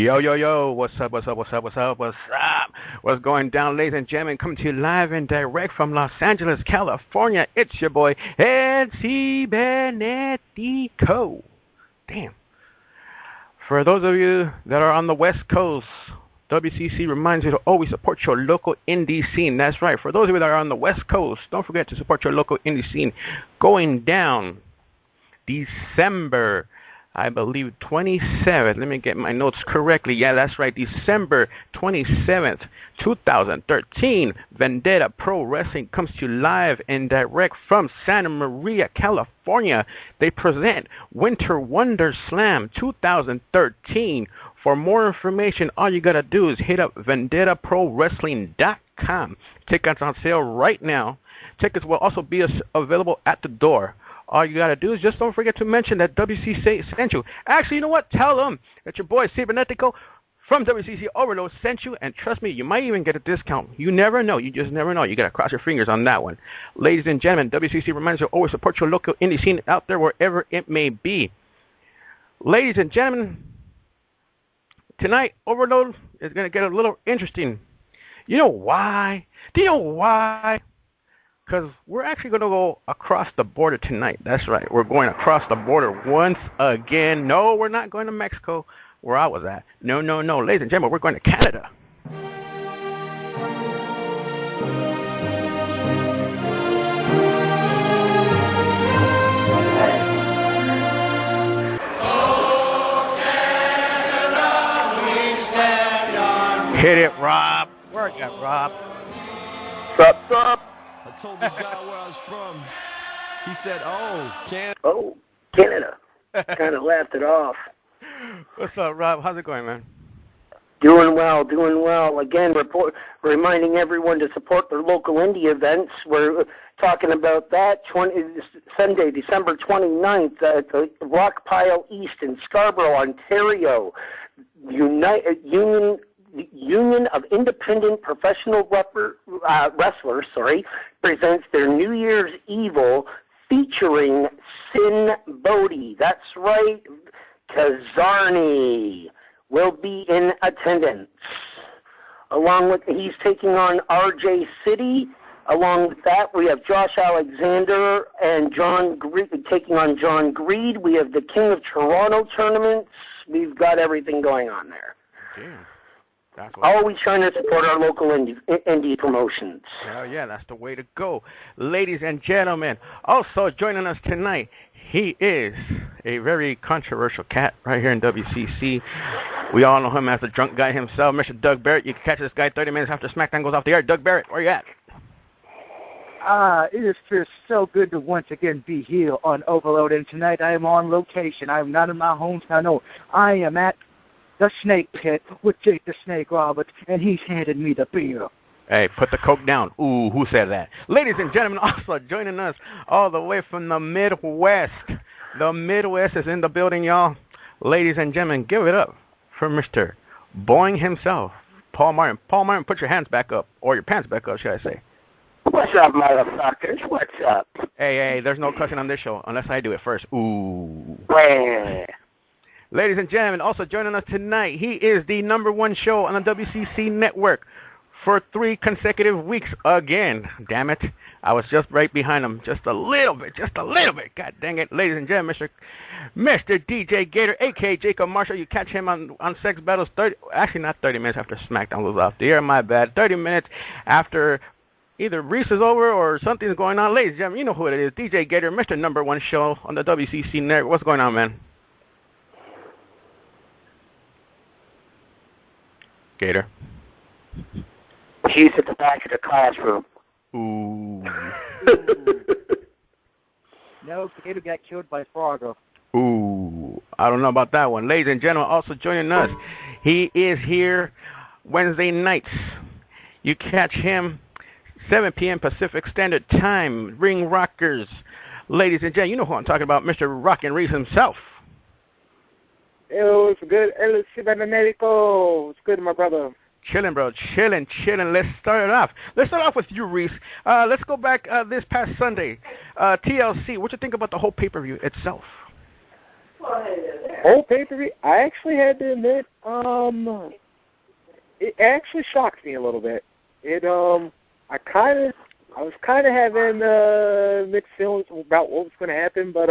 Yo, yo, yo, what's up, what's up, what's up, what's up, what's up? What's going down, ladies and gentlemen? Coming to you live and direct from Los Angeles, California. It's your boy, EL.CIBERNETICO. Damn. For those of you that are on the West Coast, WCC reminds you to always support your local indie scene. That's right. For those of you that are on the West Coast, don't forget to support your local indie scene. Going down December, I believe, 27th. Let me get my notes correctly. Yeah, that's right. December 27th, 2013. Vendetta Pro Wrestling comes to you live and direct from Santa Maria, California. They present Winter Wonder Slam 2013. For more information, all you got to do is hit up VendettaProWrestling.com. Tickets on sale right now. Tickets will also be available at the door. All you got to do is just don't forget to mention that WCC sent you. Actually, you know what? Tell them that your boy Cibernetico from WCC Overload sent you, and trust me, you might even get a discount. You never know. You just never know. You got to cross your fingers on that one. Ladies and gentlemen, WCC reminds you to always support your local indie scene out there wherever it may be. Ladies and gentlemen, tonight, Overload is going to get a little interesting. You know why? Do you know why? Because we're actually going to go across the border tonight. That's right. We're going across the border once again. No, we're not going to Mexico, where I was at. No, no, no. Ladies and gentlemen, we're going to Canada. Hit it, Rob. Work it, Rob. Sup, sup? I told this guy where I was from. He said, oh, Canada. Oh, Canada. Kind of laughed it off. What's up, Rob? How's it going, man? Doing well, doing well. Again, reminding everyone to support their local indie events. We're talking about that Sunday, December 29th at the Rock Pile East in Scarborough, Ontario. Union of Independent Professional Wrestlers, presents their New Year's Evil featuring Sin Bodhi. That's right, Kazarni will be in attendance. Along with, he's taking on RJ City. Along with that, we have Josh Alexander and John Greed taking on John Greed. We have the King of Toronto tournaments. We've got everything going on there. Damn. Always trying to support our local indie promotions. Hell yeah, that's the way to go. Ladies and gentlemen, also joining us tonight, he is a very controversial cat right here in WCC. We all know him as the drunk guy himself, Mr. Doug Barrett. You can catch this guy 30 minutes after SmackDown goes off the air. Doug Barrett, where you at? It feels so good to once again be here on Overload, and tonight I am on location. I am not in my hometown. No, I am at the Snake Pit with Jake the Snake Roberts, and he's handed me the beer. Hey, put the Coke down. Ooh, who said that? Ladies and gentlemen, also joining us all the way from the Midwest. The Midwest is in the building, y'all. Ladies and gentlemen, give it up for Mr. Boing himself, Paul Martin. Paul Martin, put your hands back up, or your pants back up, should I say. What's up, motherfuckers? What's up? Hey, there's no cussing on this show unless I do it first. Ooh. Well. Ladies and gentlemen, also joining us tonight, he is the #1 show on the WCC network for 3 consecutive weeks again. Damn it. I was just right behind him. Just a little bit. God dang it. Ladies and gentlemen, Mr. DJ Gator, a.k.a. Jacob Marshall. You catch him on Sex Battles, not 30 minutes after SmackDown goes off the air. My bad. 30 minutes after either Reese is over or something's going on. Ladies and gentlemen, you know who it is. DJ Gator, Mr. #1 show on the WCC network. What's going on, man? Gator. He's at the back of the classroom. Ooh. No, Gator got killed by Fargo. Ooh. I don't know about that one. Ladies and gentlemen, also joining us, he is here Wednesday nights. You catch him 7 p.m. Pacific Standard Time. Ring Rockers. Ladies and gentlemen, you know who I'm talking about, Mr. Rockin' Reese himself. Yo, it's good. EL.CIBERNETICO. It's good, my brother. Chilling, bro. Chilling. Let's start it off. Let's start off with you, Reese. Let's go back this past Sunday. TLC, what you think about the whole pay-per-view itself? Whole pay-per-view, I actually had to admit, it actually shocked me a little bit. I was kind of having mixed feelings about what was going to happen, but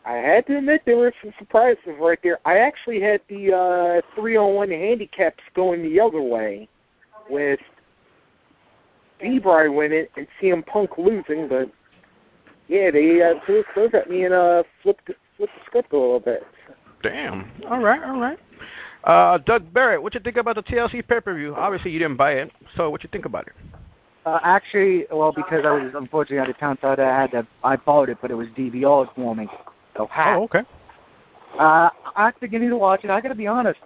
I had to admit there were some surprises right there. I actually had the 3-on-1 handicaps going the other way, with D-Bry winning and CM Punk losing, but yeah, they threw it close at me and flipped the script a little bit. Damn. All right. Doug Barrett, what you think about the TLC pay-per-view? Obviously, you didn't buy it, so what you think about it? Actually, well, because I was unfortunately out of town, so I bought it, but it was DVR'd for me. So, okay. At the beginning to watch it, I got to be honest,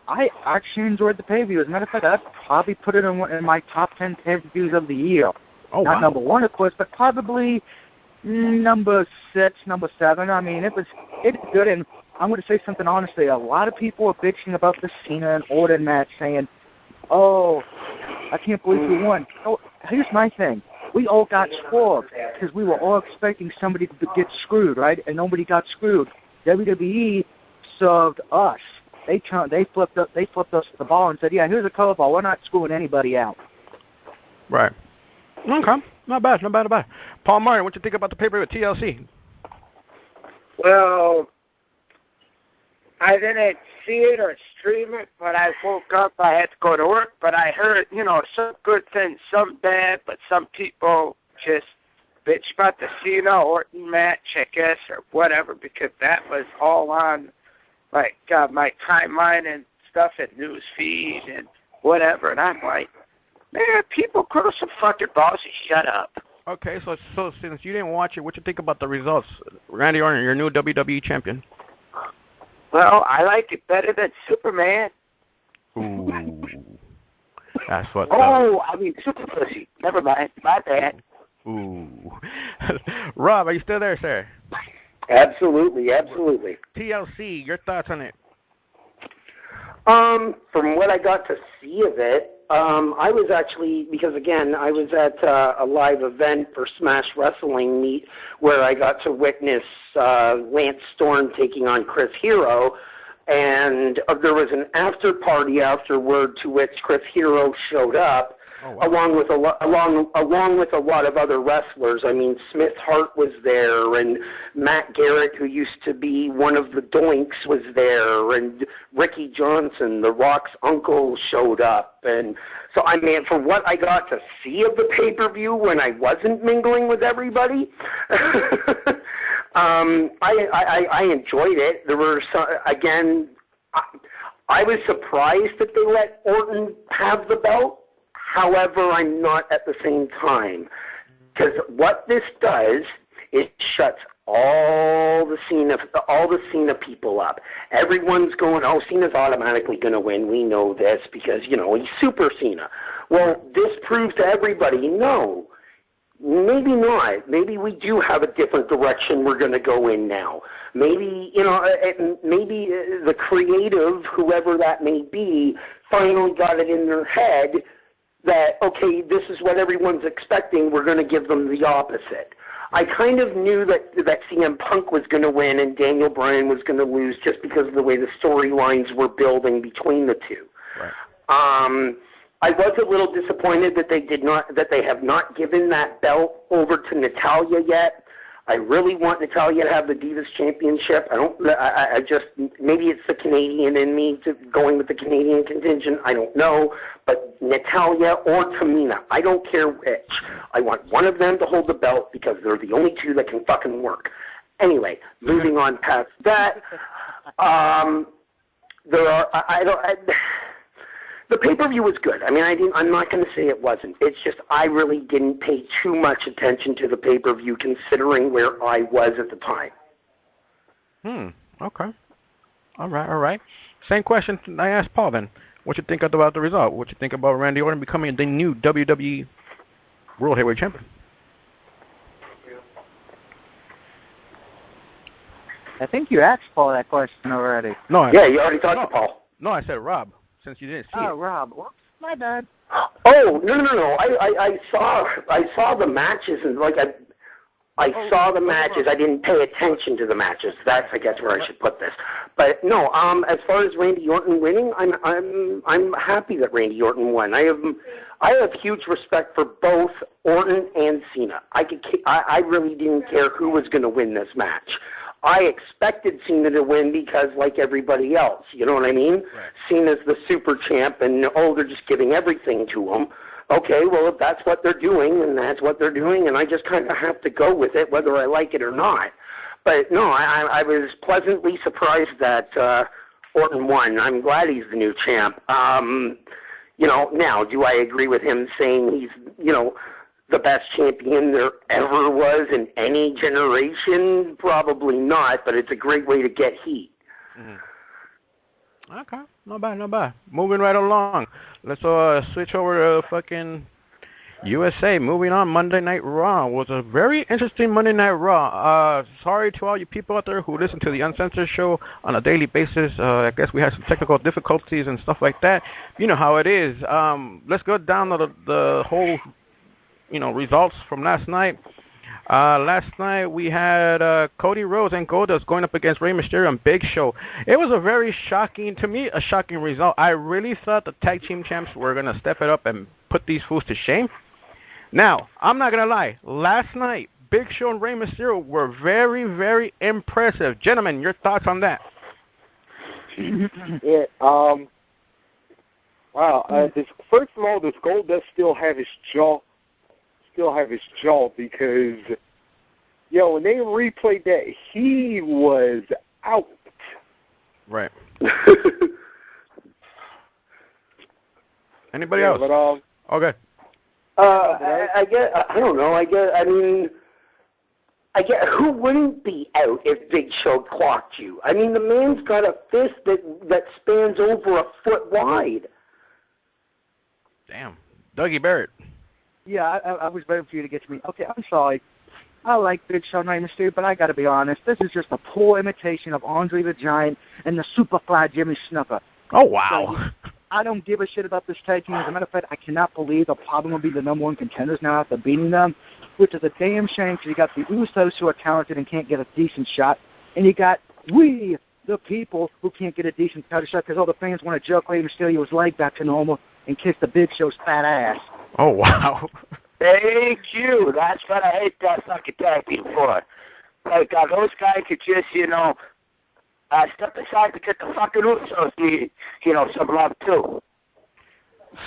I actually enjoyed the pay-per-view. As a matter of fact, I'd probably put it in my top 10 pay-per-views of the year. Oh, Not wow. number 1, of course, but probably number 6, number 7. I mean, it's good, and I'm going to say something honestly. A lot of people are bitching about the Cena and Orton match, saying, "Oh, I can't believe we won." So here's my thing: we all got spoiled because we were all expecting somebody to get screwed, right? And nobody got screwed. WWE served us. They flipped us the ball and said, "Yeah, here's a curveball. We're not screwing anybody out." Right. Okay. Not bad. Paul Martin, what you think about the pay-per-view at TLC? Well, I didn't see it or stream it, but I woke up, I had to go to work, but I heard, some good things, some bad, but some people just bitch about the Cena Orton match, I guess, or whatever, because that was all on, my timeline and stuff and news feed and whatever, and I'm like, man, people grow some fucking balls and shut up. Okay, so since you didn't watch it, what you think about the results? Randy Orton, your new WWE champion. Well, I like it better than Superman. Ooh. That's what... Super Pussy. Never mind. My bad. Ooh. Rob, are you still there, sir? Absolutely. TLC, your thoughts on it? From what I got to see of it, I was actually, because again, I was at a live event for Smash Wrestling Meet where I got to witness Lance Storm taking on Chris Hero, and there was an after party afterward to which Chris Hero showed up. Oh, wow. along with a lot of other wrestlers. I mean, Smith Hart was there, and Matt Garrett, who used to be one of the Doinks, was there, and Ricky Johnson, The Rock's uncle, showed up. And so, I mean, for what I got to see of the pay-per-view when I wasn't mingling with everybody, I enjoyed it. There were some, again, I was surprised that they let Orton have the belt. However, I'm not at the same time, because what this does, it shuts all the Cena people up. Everyone's going, "Oh, Cena's automatically going to win. We know this because he's Super Cena." Well, this proves to everybody, no, maybe not. Maybe we do have a different direction we're going to go in now. Maybe maybe the creative, whoever that may be, finally got it in their head that, okay, this is what everyone's expecting, we're going to give them the opposite. I kind of knew that CM Punk was going to win and Daniel Bryan was going to lose just because of the way the storylines were building between the two. Right. I was a little disappointed that they have not given that belt over to Natalya yet. I really want Natalya to have the Divas Championship. I just, maybe it's the Canadian in me going with the Canadian contingent. I don't know. But Natalya or Tamina, I don't care which. I want one of them to hold the belt because they're the only two that can fucking work. Anyway, moving on past that, the pay-per-view was good. I mean, I'm not going to say it wasn't. It's just I really didn't pay too much attention to the pay-per-view considering where I was at the time. Okay. All right. Same question I asked Paul then. What you think about the result? What you think about Randy Orton becoming the new WWE World Heavyweight Champion? I think you asked Paul that question already. No. Yeah, you already talked to Paul. No, I said Rob. Since you didn't see it. Oh, Rob. Whoops, my bad. Oh, no. I saw the matches and I saw the matches. I didn't pay attention to the matches. That's, I guess, where I should put this. But no, as far as Randy Orton winning, I'm happy that Randy Orton won. I have huge respect for both Orton and Cena. I really didn't care who was going to win this match. I expected Cena to win because, like everybody else, you know what I mean? Right. Cena's the super champ, and they're just giving everything to him. Okay, well, if that's what they're doing, and that's what they're doing, and I just kind of have to go with it, whether I like it or not. But no, I was pleasantly surprised that Orton won. I'm glad he's the new champ. Now, do I agree with him saying he's, the best champion there ever was in any generation? Probably not, but it's a great way to get heat. Mm-hmm. Okay, not bad. Moving right along. Let's switch over to fucking USA. Moving on, Monday Night Raw was a very interesting Monday Night Raw. Sorry to all you people out there who listen to the Uncensored show on a daily basis. I guess we had some technical difficulties and stuff like that. You know how it is. Let's go down to the whole, results from last night. Last night we had Cody Rhodes and Goldust going up against Rey Mysterio and Big Show. It was a shocking result. I really thought the tag team champs were going to step it up and put these fools to shame. Now, I'm not going to lie. Last night, Big Show and Rey Mysterio were very, very impressive. Gentlemen, your thoughts on that? Yeah, wow. First of all, does Goldust still have his jaw? Because, when they replayed that, he was out. Right. Anybody else? But, okay. I get who wouldn't be out if Big Show clocked you? I mean, the man's got a fist that spans over a foot wide. Damn. Dougie Barrett. Yeah, I was waiting for you to get to me. Okay, I'm sorry. I like Big Show and Rey Mysterio, but I got to be honest. This is just a poor imitation of Andre the Giant and the Superfly Jimmy Snuka. Oh, wow. So, I don't give a shit about this tag team. As a matter of fact, I cannot believe they'll probably be the number one contenders now after beating them, which is a damn shame because you got the Usos who are talented and can't get a decent shot, and you got we, the people, who can't get a decent title shot because all the fans want to jerk Rey Mysterio's leg back to normal and kiss the Big Show's fat ass. Oh, wow. Thank you. That's what I hate that fucking tag team for. Like, those guys could just, step aside because the fucking Usos need, some love too.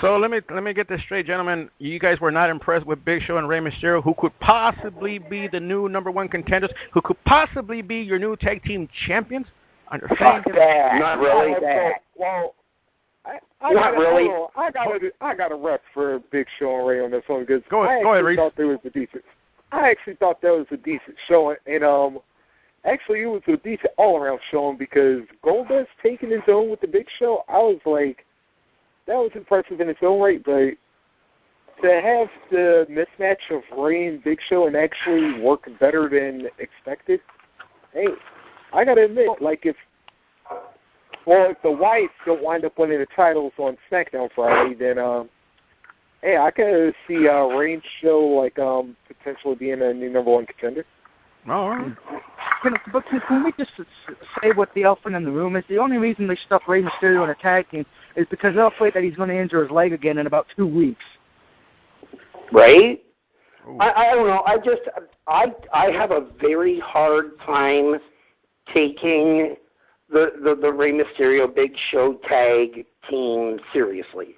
So let me get this straight, gentlemen. You guys were not impressed with Big Show and Rey Mysterio, who could possibly be the new number one contenders, who could possibly be your new tag team champions? Fuck that. Not really. Well, I got a rep for Big Show and Ray on this one because I actually thought that was a decent show, and actually it was a decent all-around showing because Goldust taking his own with the Big Show, I was like, that was impressive in its own right, but to have the mismatch of Ray and Big Show and actually work better than expected, hey, I gotta admit, if the Wyatts don't wind up winning the titles on SmackDown Friday, then I could see Reigns Show potentially being a new number one contender. All right. But can we just say what the elephant in the room is? The only reason they stuck Rey Mysterio in a tag team is because they're afraid that he's going to injure his leg again in about 2 weeks. Right? I don't know. I have a very hard time taking the Rey Mysterio Big Show tag team seriously.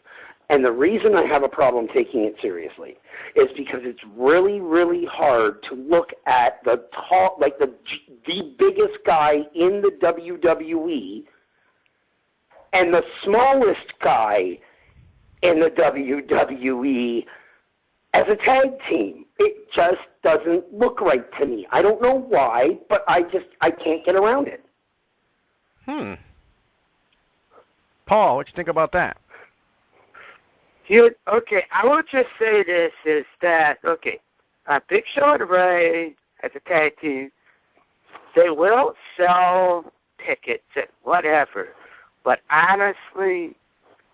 And the reason I have a problem taking it seriously is because it's really, really hard to look at the the biggest guy in the WWE and the smallest guy in the WWE as a tag team. It just doesn't look right to me. I don't know why, but I can't get around it. Paul, what you think about that? Okay, I will just say this, is that, Big Show and Ray as a tag team, they will sell tickets and whatever, but honestly,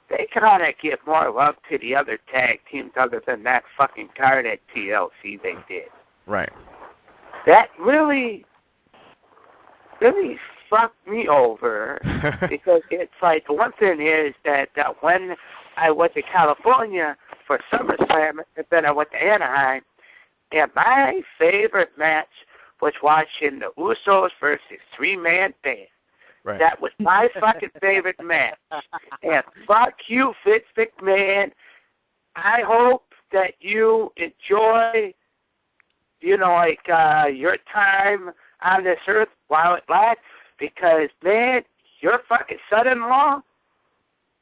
they kind of give more love to the other tag teams other than that fucking card at TLC they did. Right. that really fucked me over because it's like the one thing is that when I went to California for SummerSlam and then I went to Anaheim, and my favorite match was watching the Usos versus three-man band. Right. That was my fucking favorite match. And fuck you, Vince McMahon. I hope that you enjoy, your time on this earth while it lasts, because, man, your fucking son-in-law,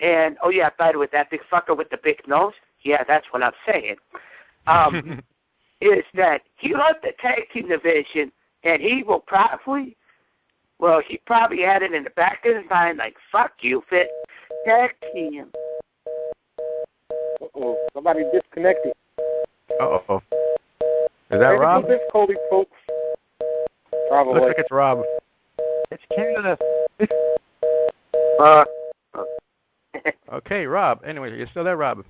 and, oh, yeah, by the way, that big fucker with the big nose, yeah, that's what I'm saying, is that he loves the tag team division, and he will probably, he probably had it in the back of his mind, like, fuck you, Fit, tag team. Uh-oh, somebody disconnected. Uh-oh. Is that Rob? This Cody, folks. Probably. Looks like it's Rob. It's Canada. Okay, Rob. Anyway, you're still there, Rob?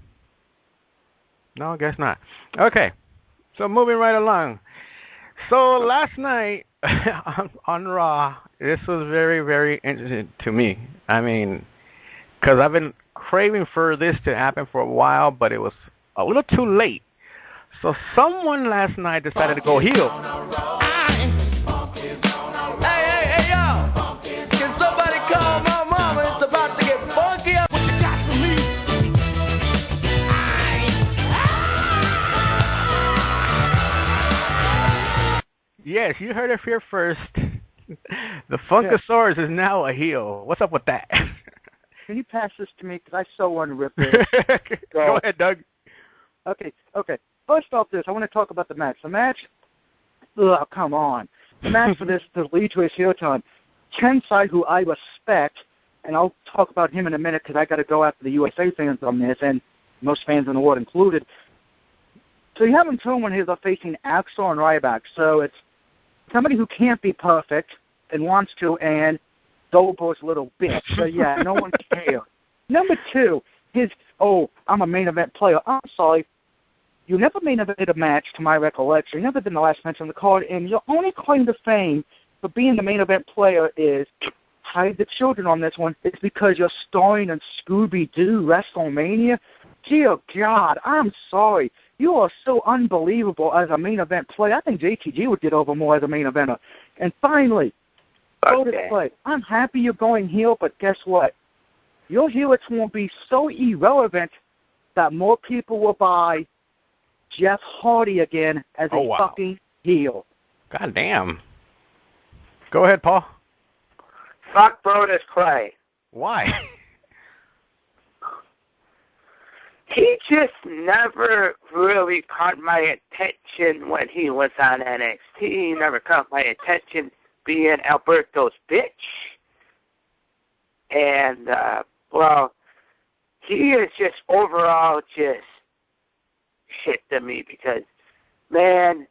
No, I guess not. Okay, so moving right along. So last night on Raw, this was very, very interesting to me. I mean, because I've been craving for this to happen for a while, but it was a little too late. So someone last night decided to go heel. Hey, yo! Can somebody call my mama? It's about to get funky up. What you got for me? Yes, you heard it here first. The Funkasaurus is now a heel. What's up with that? Can you pass this to me? Because I so want to rip this. Go ahead, Doug. Okay. First off I want to talk about the match. The match, come on. The match for this to lead to his heel turn. Tensai, who I respect, and I'll talk about him in a minute because I got to go after the USA fans on this, and most fans in the world included. So you have him turn when he's facing Axel and Ryback. So it's somebody who can't be perfect and wants to, and Goldberg's little bitch. So yeah, no one cares. Number two, I'm a main event player. I'm sorry. You never main evented a match, to my recollection. You never been the last match on the card, and your only claim to fame for being the main event player is hide the children on this one. It's because you're starring in Scooby-Doo WrestleMania. Dear God, I'm sorry. You are so unbelievable as a main event player. I think JTG would get over more as a main eventer. And finally, play. I'm happy you're going heel, but guess what? Your heel won't be so irrelevant that more people will buy Jeff Hardy again as a fucking heel. God damn. Go ahead, Paul. Fuck Brodus Clay. Why? He just never really caught my attention when he was on NXT. He never caught my attention being Alberto's bitch. And, he is just overall just shit to me because, man,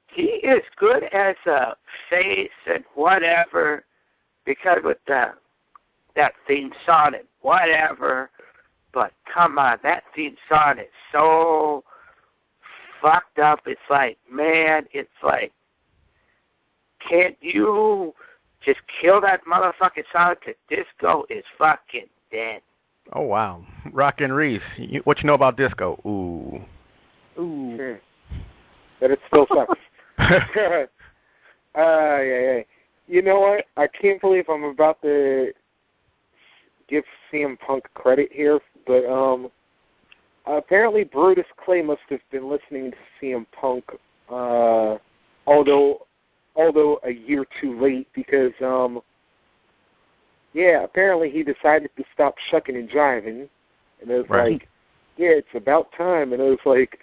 he is good as a face and whatever because with that theme song and whatever, but come on, that theme song is so fucked up. It's like, man, can't you just kill that motherfucking song because disco is fucking dead. Oh, wow. Rockin' Reese, what you know about disco? Ooh. That it still sucks. Yeah. You know what? I can't believe I'm about to give CM Punk credit here, but apparently Brodus Clay must have been listening to CM Punk, although a year too late, because apparently he decided to stop shucking and jiving, and it was like, it's about time, and it was like,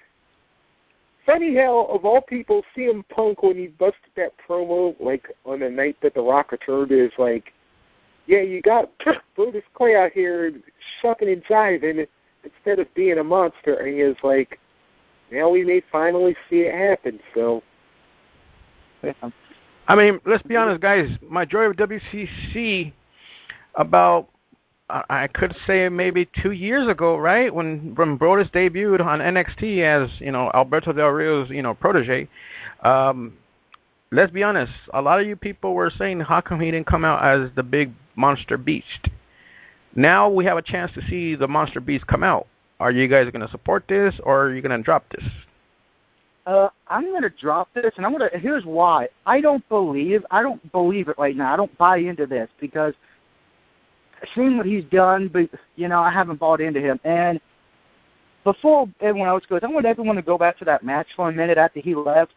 funny how, of all people, CM Punk, when he busted that promo, like, on the night that The Rock returned, is like, yeah, you got Brodus Clay out here shucking and jiving instead of being a monster, and he was like, now we may finally see it happen, so. I mean, let's be honest, guys, majority of WCC, about I could say maybe 2 years ago, right, when Brodus debuted on NXT as, Alberto Del Rio's, protege. Let's be honest, a lot of you people were saying, how come he didn't come out as the big monster beast? Now we have a chance to see the monster beast come out. Are you guys going to support this, or are you going to drop this? I'm going to drop this, and here's why. I don't believe it right now. I don't buy into this, because seeing what he's done, but, I haven't bought into him. And before everyone else goes, I want everyone to go back to that match for a minute after he left.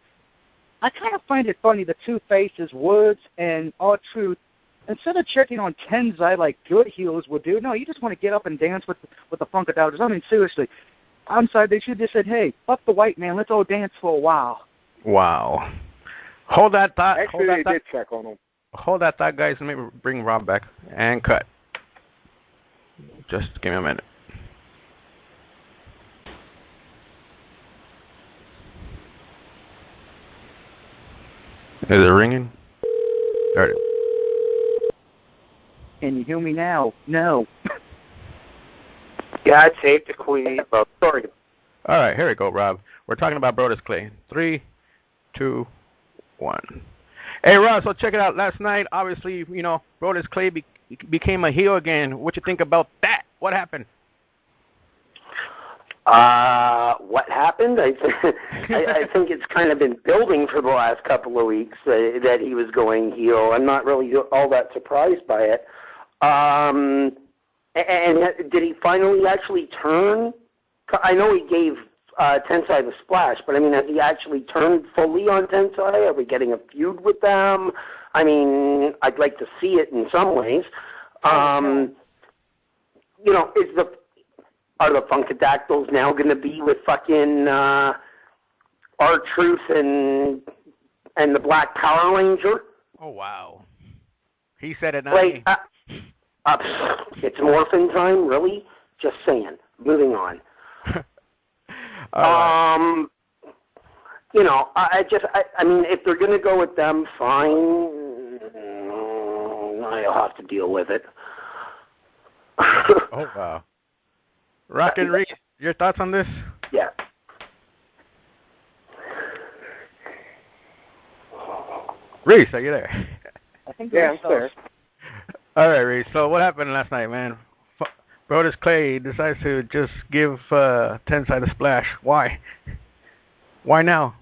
I kind of find it funny, the two faces, Woods and R-Truth, instead of checking on Tenzai like good heels would do, no, you just want to get up and dance with the Funkadactyls. I mean, seriously. I'm sorry, they should have just said, hey, fuck the white man, let's all dance for a while. Wow. Hold that thought. Actually, they did check on him. Hold that thought, guys, and maybe bring Rob back. And cut. Just give me a minute. Is it ringing? There it is. Can you hear me now? No. Yeah, I'd save the queen. Well, sorry. All right, here we go, Rob. We're talking about Brodus Clay. 3, 2, 1. Hey, Rob, so check it out. Last night, obviously, Brodus Clay became a heel again. What you think about that? What happened? What happened? I think it's kind of been building for the last couple of weeks that he was going heel. I'm not really all that surprised by it. And did he finally actually turn? I know he gave Tensai the splash, but I mean, has he actually turned fully on Tensai? Are we getting a feud with them? I mean, I'd like to see it in some ways. Are the Funkadactyls now going to be with fucking R-Truth and the Black Power Ranger? Oh, wow. He said it, not me. It's morphin time, really? Just saying. Moving on. I mean, if they're going to go with them, fine. I'll have to deal with it. Oh, wow. Rock and Reese, your thoughts on this? Yeah. Reese, are you there? I think I'm there. All right, Reese. So what happened last night, man? Brodus Clay decides to just give Tensai the splash. Why? Why now?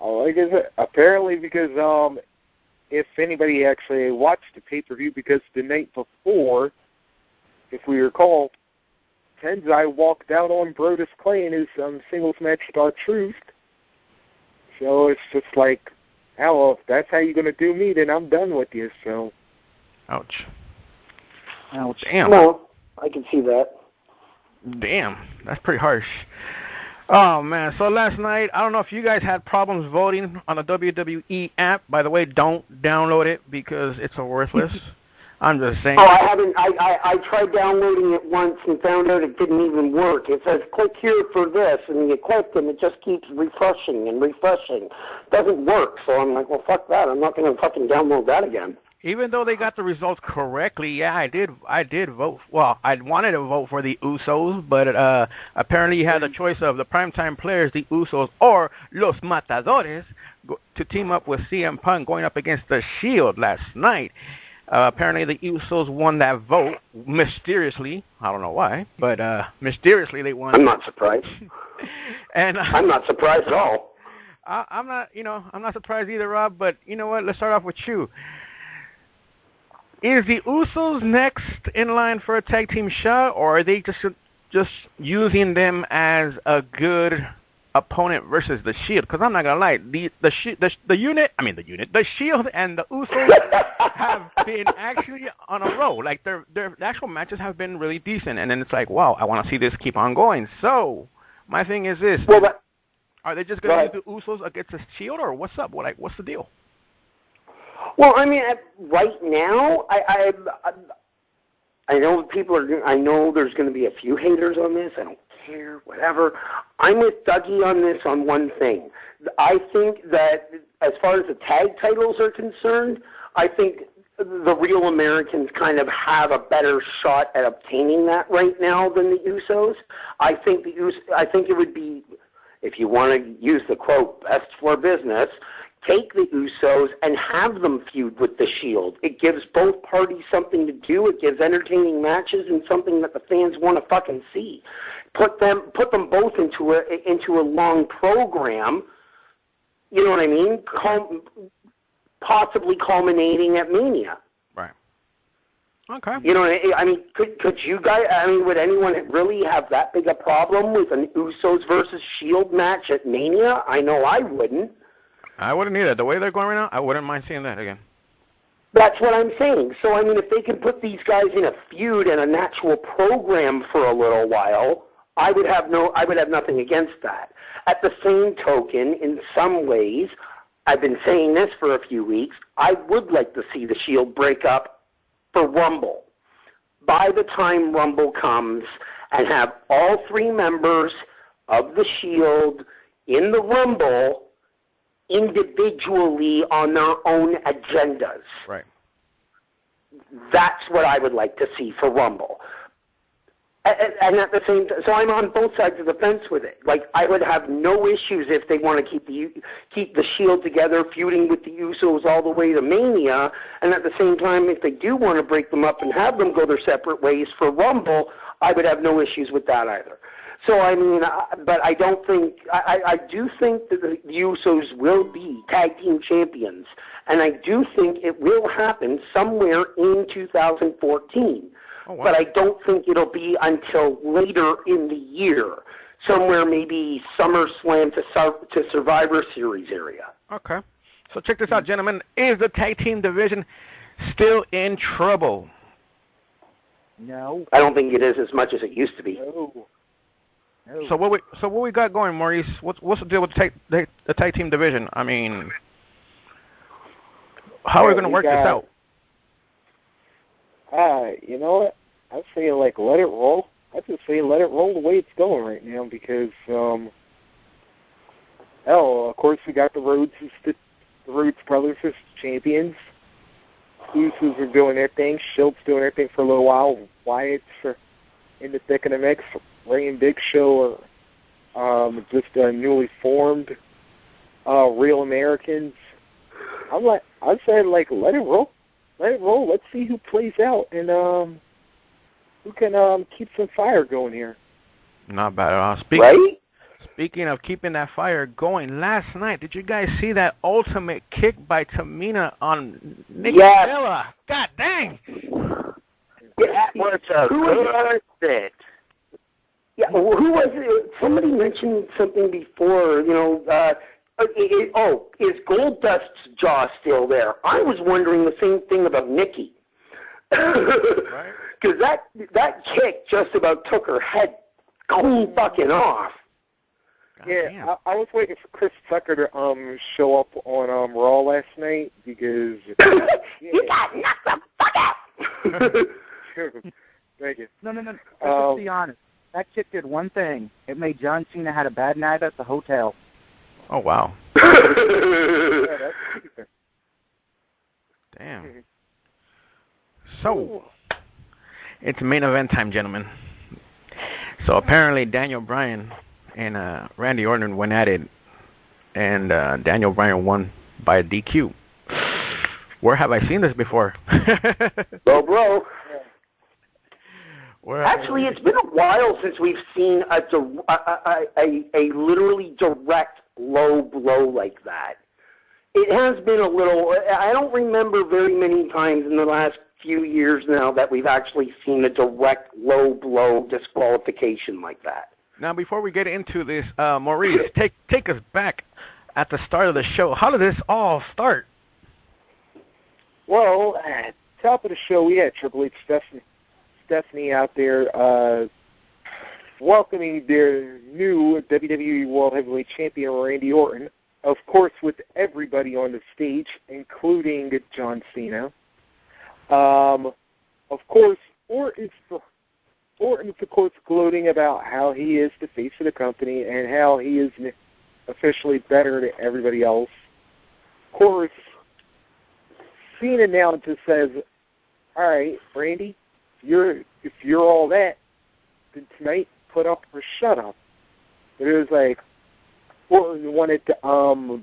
Like I said, apparently because if anybody actually watched the pay-per-view, because the night before, if we recall, Tensai walked out on Brodus Clay in his singles match with R-Truth. So it's just like, well, if that's how you're going to do me, then I'm done with you, so. Ouch. Ouch. Damn. No, I can see that. Damn, that's pretty harsh. Oh, man. So last night, I don't know if you guys had problems voting on the WWE app. By the way, don't download it because it's worthless. I'm just saying. Oh, I haven't. I tried downloading it once and found out it didn't even work. It says, click here for this, and you click, and it just keeps refreshing and refreshing. It doesn't work, so I'm like, well, fuck that. I'm not going to fucking download that again. Even though they got the results correctly, yeah, I did vote. Well, I wanted to vote for the Usos, but apparently you had the choice of the primetime players, the Usos, or Los Matadores, to team up with CM Punk going up against the Shield last night. Apparently the Usos won that vote mysteriously. I don't know why, but mysteriously they won. I'm not surprised. And I'm not surprised at all. I'm not surprised either, Rob. But you know what? Let's start off with you. Is the Usos next in line for a tag team shot, or are they just using them as a good opponent versus the Shield? Because I'm not gonna lie, the Shield and the Usos have been actually on a roll. Like their actual matches have been really decent, and then it's like, wow, I want to see this keep on going. So my thing is this: are they just gonna use the Usos against the Shield, or what's up? What's the deal? Well, I mean, right now, I know people are. I know there's going to be a few haters on this. I don't care, whatever. I'm with Dougie on this on one thing. I think that as far as the tag titles are concerned, I think the Real Americans kind of have a better shot at obtaining that right now than the Usos. I think it would be, if you want to use the quote, best for business, take the Usos and have them feud with the Shield. It gives both parties something to do. It gives entertaining matches and something that the fans want to fucking see. Put them both into a long program. You know what I mean? Possibly culminating at Mania. Right. Okay. You know, I mean, could you guys? I mean, would anyone really have that big a problem with an Usos versus Shield match at Mania? I know I wouldn't. I wouldn't either. The way they're going right now, I wouldn't mind seeing that again. That's what I'm saying. So, I mean, if they could put these guys in a feud and an actual program for a little while, I would have nothing against that. At the same token, in some ways, I've been saying this for a few weeks, I would like to see the Shield break up for Rumble. By the time Rumble comes and have all three members of the Shield in the Rumble individually on their own agendas. Right. That's what I would like to see for Rumble. And at the same time, so I'm on both sides of the fence with it. Like, I would have no issues if they want to keep the Shield together, feuding with the Usos all the way to Mania, and at the same time, if they do want to break them up and have them go their separate ways for Rumble, I would have no issues with that either. So, I mean, but I don't think, I do think that the Usos will be tag team champions, and I do think it will happen somewhere in 2014. Oh, wow. But I don't think it'll be until later in the year, somewhere maybe SummerSlam to Survivor Series area. Okay. So check this out, gentlemen. Is the tag team division still in trouble? No. I don't think it is as much as it used to be. No. So what we got going, Maurice? What's the deal with the tag team division? I mean, how are we going to work this out? You know what? I say let it roll. I just say let it roll the way it's going right now because, of course we got the Rhodes brothers as champions. Usos are doing their thing. Shield's doing their thing for a little while. Wyatt's in the thick of the mix. Ray and Big Show are just newly formed Real Americans. I'd say let it roll. Let it roll. Let's see who plays out and who can keep some fire going here. Not bad at all. Speaking of keeping that fire going, last night, did you guys see that ultimate kick by Tamina on Nikki Bella? God dang. That was a good fit. Yeah, well, who was it? Somebody mentioned something before, you know, is Goldust's jaw still there? I was wondering the same thing about Nikki. Right. Because that kick just about took her head clean fucking off. Yeah, I was waiting for Chris Tucker to show up on Raw last night because... You got knocked the fuck out! Thank you. No. Let's be honest. That kick did one thing. It made John Cena had a bad night at the hotel. Oh, wow. Damn. So, it's main event time, gentlemen. So, apparently, Daniel Bryan and Randy Orton went at it, and Daniel Bryan won by a DQ. Where have I seen this before? Bro. Actually, it's been a while since we've seen a literally direct low blow like that. It has been a little, I don't remember very many times in the last few years now that we've actually seen a direct low blow disqualification like that. Now, before we get into this, Maurice, take us back at the start of the show. How did this all start? Well, at the top of the show, we had Triple H Stephanie out there welcoming their new WWE World Heavyweight Champion, Randy Orton, of course, with everybody on the stage, including John Cena. Of course, Orton's of course gloating about how he is the face of the company and how he is officially better than everybody else. Of course, Cena now just says, all right, Randy, if you're all that, then tonight put up or shut up. But it was like, Orton wanted to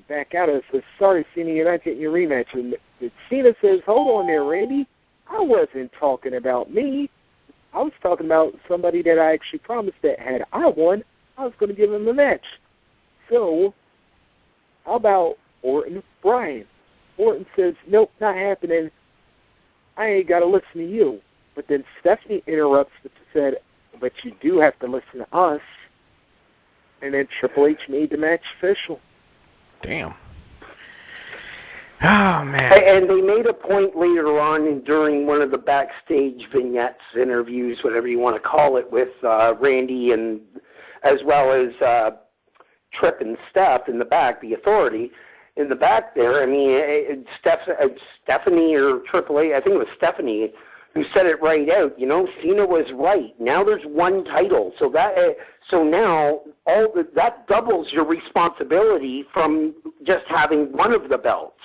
back out and says, sorry, Cena, you're not getting your rematch. And Cena says, hold on there, Randy. I wasn't talking about me. I was talking about somebody that I actually promised that had I won, I was going to give him a match. So, how about Orton Bryan? Orton says, nope, not happening. I ain't got to listen to you. But then Stephanie interrupts and said, but you do have to listen to us. And then Triple H made the match official. Damn. Oh, man. And they made a point later on during one of the backstage vignettes, interviews, whatever you want to call it, with Randy and as well as Tripp and Steph in the back, the Authority in the back there. I mean, Stephanie or Triple H, I think it was Stephanie, who said it right out. Cena was right. Now there's one title, so now that doubles your responsibility from just having one of the belts.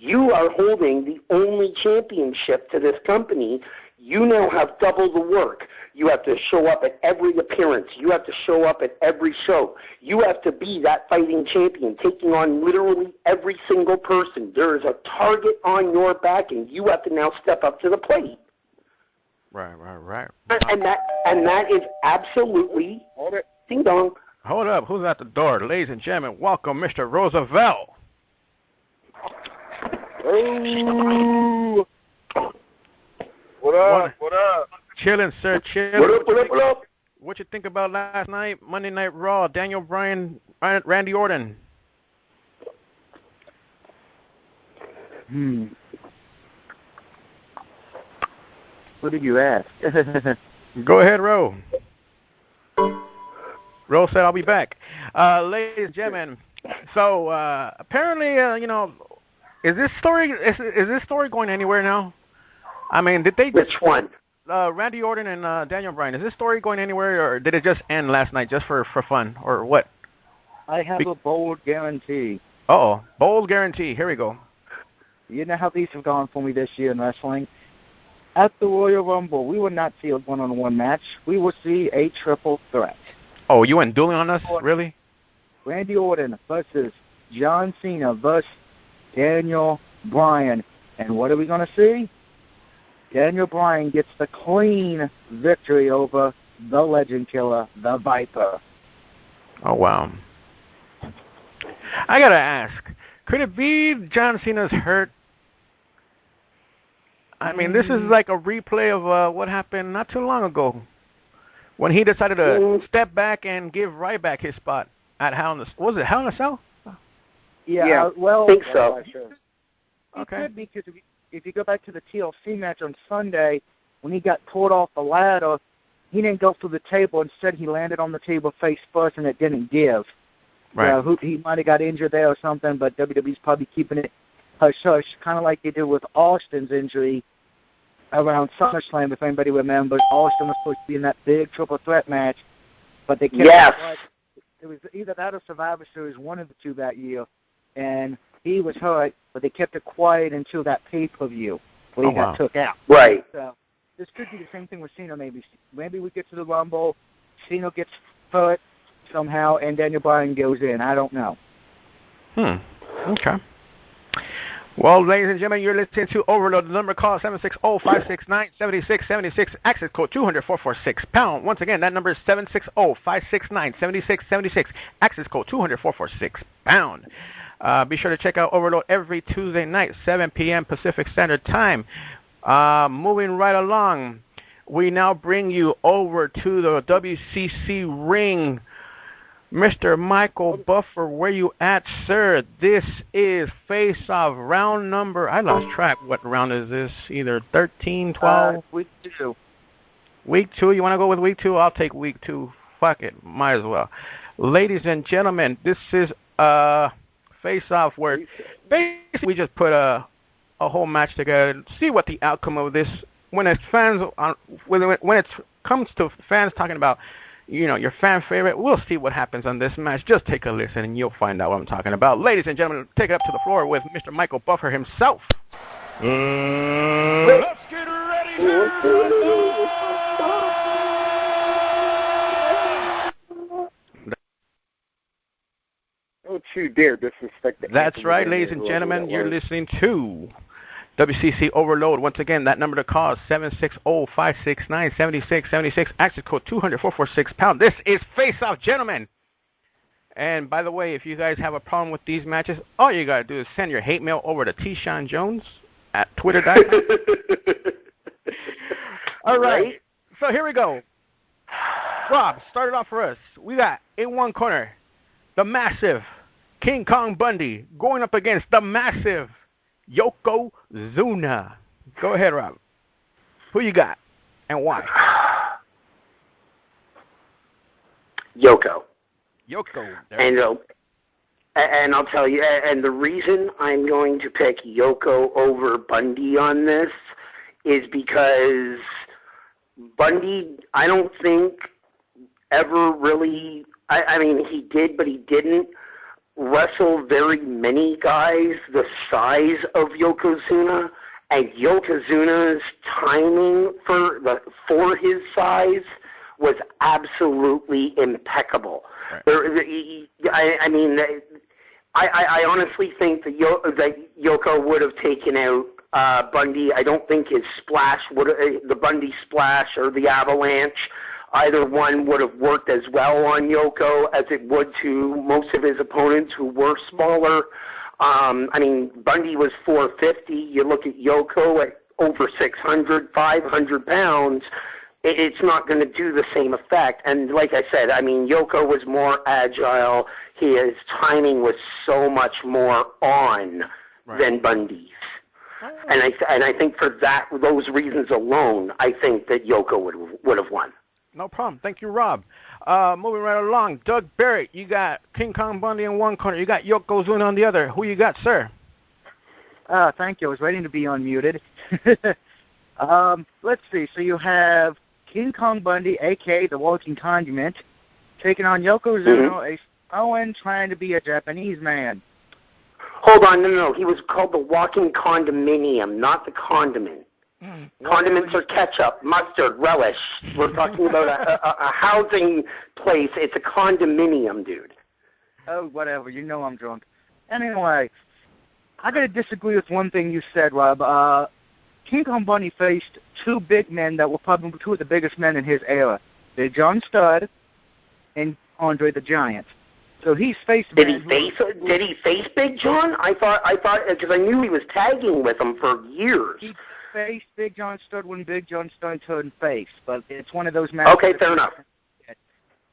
You are holding the only championship to this company. You now have double the work. You have to show up at every appearance. You have to show up at every show. You have to be that fighting champion, taking on literally every single person. There is a target on your back, and you have to now step up to the plate. Right. And that is absolutely ding dong. Hold up. Who's at the door? Ladies and gentlemen, welcome Mr. Roosevelt. Oh. What up? Chilling, sir. Chilling. What up? What you think about last night, Monday Night Raw, Daniel Bryan, Randy Orton? What did you ask? Go ahead, Ro. Ro said I'll be back. Ladies and gentlemen, so apparently, is this story going anywhere now? I mean, did they? Which one? Randy Orton and Daniel Bryan. Is this story going anywhere, or did it just end last night just for fun, or what? I have a bold guarantee. Uh-oh. Bold guarantee. Here we go. You know how these have gone for me this year in wrestling? At the Royal Rumble, we will not see a one-on-one match. We will see a triple threat. Oh, you went dueling on us? Really? Randy Orton versus John Cena versus Daniel Bryan. And what are we going to see? Daniel Bryan gets the clean victory over the Legend Killer, the Viper. Oh, wow. I got to ask, could it be John Cena's hurt? I mean, this is like a replay of what happened not too long ago when he decided to step back and give Ryback his spot at Hell in a Cell. Was it Hell in a Cell? Yeah. Well, I think so. Okay. Because if you go back to the TLC match on Sunday, when he got pulled off the ladder, he didn't go through the table. Instead, he landed on the table face first, and it didn't give. Right. He might have got injured there or something, but WWE's probably keeping it hush-hush, kind of like they did with Austin's injury around SummerSlam, if anybody remembers. Austin was supposed to be in that big triple threat match, but they kept it was either that or Survivor Series, one of the two that year, and he was hurt, but they kept it quiet until that pay-per-view where he got took out. Right. So this could be the same thing with Cena maybe. Maybe we get to the Rumble, Cena gets hurt somehow, and Daniel Bryan goes in. I don't know. Okay. Well, ladies and gentlemen, you're listening to Overload. The number call 760-569-7676. Access code 200-446-pound. Once again, that number is 760-569-7676. Access code 200-446-pound. Be sure to check out Overload every Tuesday night, 7 p.m. Pacific Standard Time. Moving right along, we now bring you over to the WCC ring. Mr. Michael Buffer, where you at, sir? This is face-off round number. I lost track. What round is this? Either 13, 12? Week 2. Week 2? You want to go with week 2? I'll take week 2. Fuck it. Might as well. Ladies and gentlemen, this is face-off where basically we just put a whole match together and see what the outcome of this, when it comes to fans talking about, your fan favorite, we'll see what happens on this match. Just take a listen and you'll find out what I'm talking about. Ladies and gentlemen, take it up to the floor with Mr. Michael Buffer himself. Let's get ready to Don't you dare disrespect the That's right, ladies and gentlemen. You're listening to WCC Overload. Once again, that number to call is 760-569-7676. Access code 200-446-pound. This is Face Off, gentlemen. And by the way, if you guys have a problem with these matches, all you got to do is send your hate mail over to tshawnjones at twitter.com. All right. So here we go. Rob, start it off for us. We got in one corner the massive King Kong Bundy going up against the massive Yokozuna. Go ahead, Rob. Who you got and why? Yoko. And I'll tell you, and the reason I'm going to pick Yoko over Bundy on this is because Bundy, I don't think ever really, I mean, he did, but he didn't wrestle very many guys the size of Yokozuna, and Yokozuna's timing for his size was absolutely impeccable. Right. I honestly think that Yoko would have taken out Bundy. I don't think his splash the Bundy splash or the avalanche, either one would have worked as well on Yoko as it would to most of his opponents who were smaller. Bundy was 450. You look at Yoko at over 600, 500 pounds. It's not going to do the same effect. And like I said, Yoko was more agile. His timing was so much more on than Bundy's. And I think for those reasons alone, I think that Yoko would have won. No problem. Thank you, Rob. Moving right along, Doug Barrett, you got King Kong Bundy in one corner. You got Yokozuna on the other. Who you got, sir? Thank you. I was waiting to be unmuted. Let's see. So you have King Kong Bundy, a.k.a. the Walking Condiment, taking on Yokozuna, a Samoan trying to be a Japanese man. Hold on. No. He was called the Walking Condominium, not the Condiment. Condiments are ketchup, mustard, relish. We're talking about a housing place. It's a condominium, dude. Oh, whatever. You know I'm drunk. Anyway, I got to disagree with one thing you said, Rob. King Kong Bundy faced two big men that were probably two of the biggest men in his era. Big John Studd and Andre the Giant. So he's faced. Did he face Big John? I thought because I knew he was tagging with him for years. He faced Big John Studd when Big John Studd turned face, but it's one of those matches. Okay, fair enough.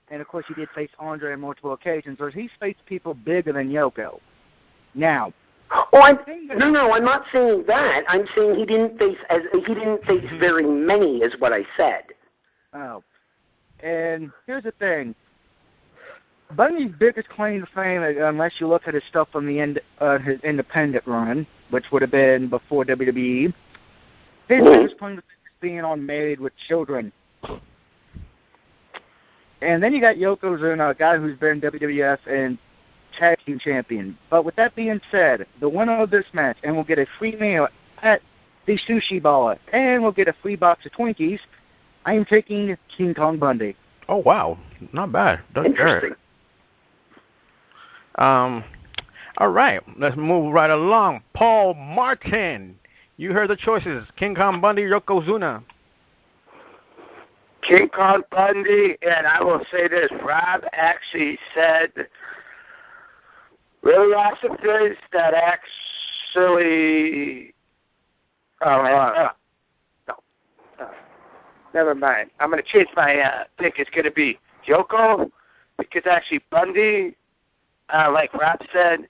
And of course, he did face Andre on multiple occasions. So he's faced people bigger than Yoko. Now. Oh, I'm not saying that. I'm saying he didn't face very many, is what I said. Oh, and here's the thing. Bundy's biggest claim to fame, unless you look at his stuff from the end, his independent run, which would have been before WWE, his biggest claim to fame is being on Married with Children. And then you got Yokozuna, a guy who's been WWF and Tag Team Champion. But with that being said, the winner of this match, and will get a free meal at the Sushi Bar, and we'll get a free box of Twinkies, I am taking King Kong Bundy. Oh, wow. Not bad. Interesting. All right. Let's move right along. Paul Martin. You heard the choices. King Kong Bundy, Yokozuna. King Kong Bundy, and I will say this, Rob actually said really awesome things that actually... never mind. I'm going to change my pick. It's going to be Yoko, because actually Bundy, like Rob said,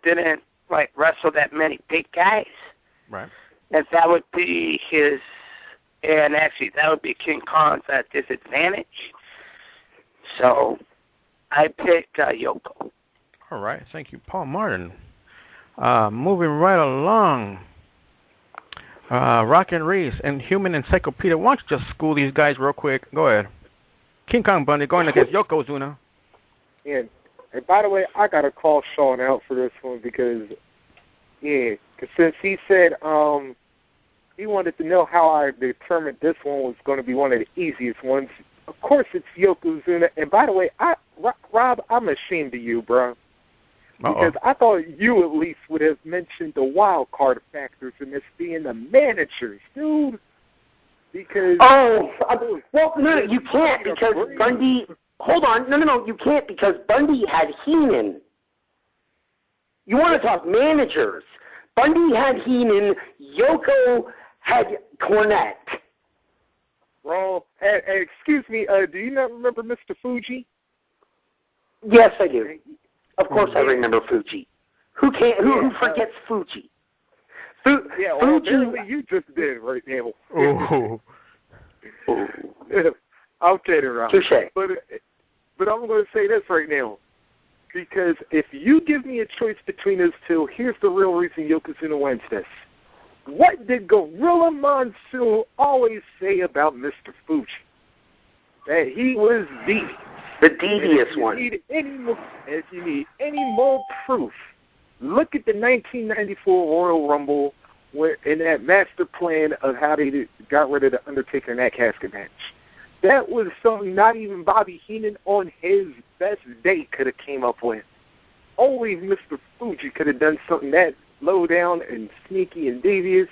didn't wrestle that many big guys. Right. And that would be his, and actually that would be King Kong's disadvantage. So I pick Yoko. All right. Thank you, Paul Martin. Moving right along. Rockin' Reese and Human Encyclopedia. Why don't you just school these guys real quick? Go ahead. King Kong Bundy going against Yokozuna. And by the way, I got to call Sean out for this one because Yeah, because since he said he wanted to know how I determined this one was going to be one of the easiest ones. Of course, it's Yokozuna. And by the way, Rob, I'm ashamed of you, bro. Because I thought you at least would have mentioned the wild card factors in this being the managers, dude. Because well, no, you can't because Bundy. Hold on, no, you can't because Bundy had Heenan. You want to talk managers? Bundy had Heenan. Yoko had Cornette. Well, excuse me. Do you not remember Mr. Fuji? Yes, I do. Of course, I remember Fuji. Who forgets Fuji? Yeah, well, apparently you just did right now. I'm kidding, Rob. Touché. But I'm going to say this right now. Because if you give me a choice between those two, here's the real reason Yokozuna wins this. What did Gorilla Monsoon always say about Mr. Fuji? That he was devious. The devious one. If you need any more proof, look at the 1994 Royal Rumble in that master plan of how they got rid of The Undertaker in that casket match. That was something not even Bobby Heenan on his best day could have came up with. Only Mr. Fuji could have done something that low down and sneaky and devious.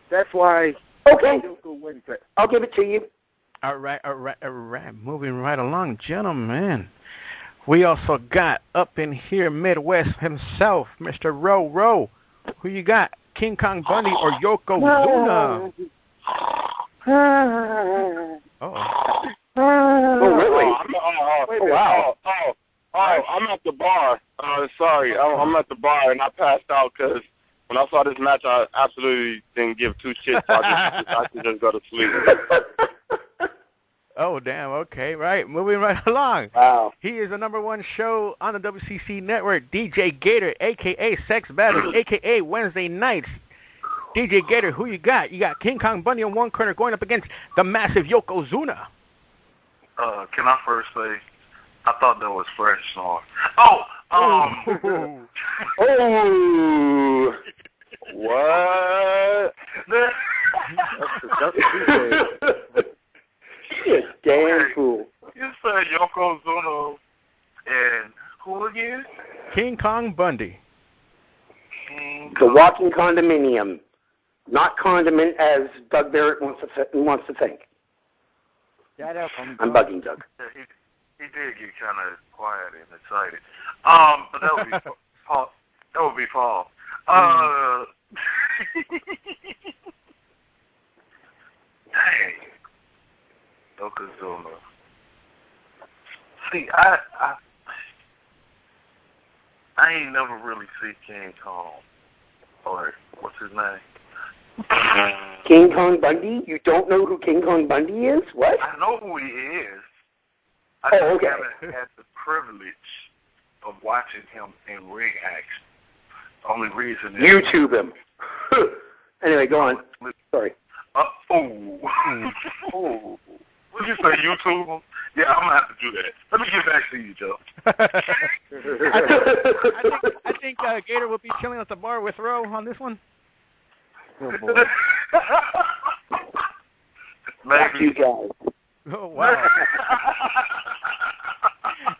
That's why Yoko wins it. I'll give it to you. All right. Moving right along, gentlemen. We also got up in here Midwest himself, Mr. Row. Who you got? King Kong Bundy or Yokozuna? Really? Wow. I'm at the bar. Sorry, I'm at the bar, and I passed out because when I saw this match, I absolutely didn't give two shits. I decided to just go to sleep. Oh, damn. Okay, right. Moving right along. Wow. He is the number one show on the WCC network, DJ Gator, a.k.a. Sex Battle, a.k.a. Wednesday Nights. DJ Gator, who you got? You got King Kong Bundy in one corner going up against the massive Yokozuna. Can I first say, I thought that was fresh song. What? He is damn cool. You said Yokozuna and who again? King Kong Bundy. The walking condominium. Not condiment as Doug Barrett wants to think. Shut up, I'm bugging Doug. Yeah, he did get kind of quiet and excited. But that would be Paul. That would be Paul. Dang. Yokozuna. See, I ain't never really see King Kong. Or what's his name? King Kong Bundy? You don't know who King Kong Bundy is? What? I know who he is. I just haven't had the privilege of watching him in ring action. The only reason is... YouTube him. Anyway, go on. Sorry. Would you say YouTube him? Yeah, I'm going to have to do that. Let me get back to you, Joe. I think Gator will be chilling at the bar with Ro on this one. Oh, boy. Maybe you guys. Oh, wow.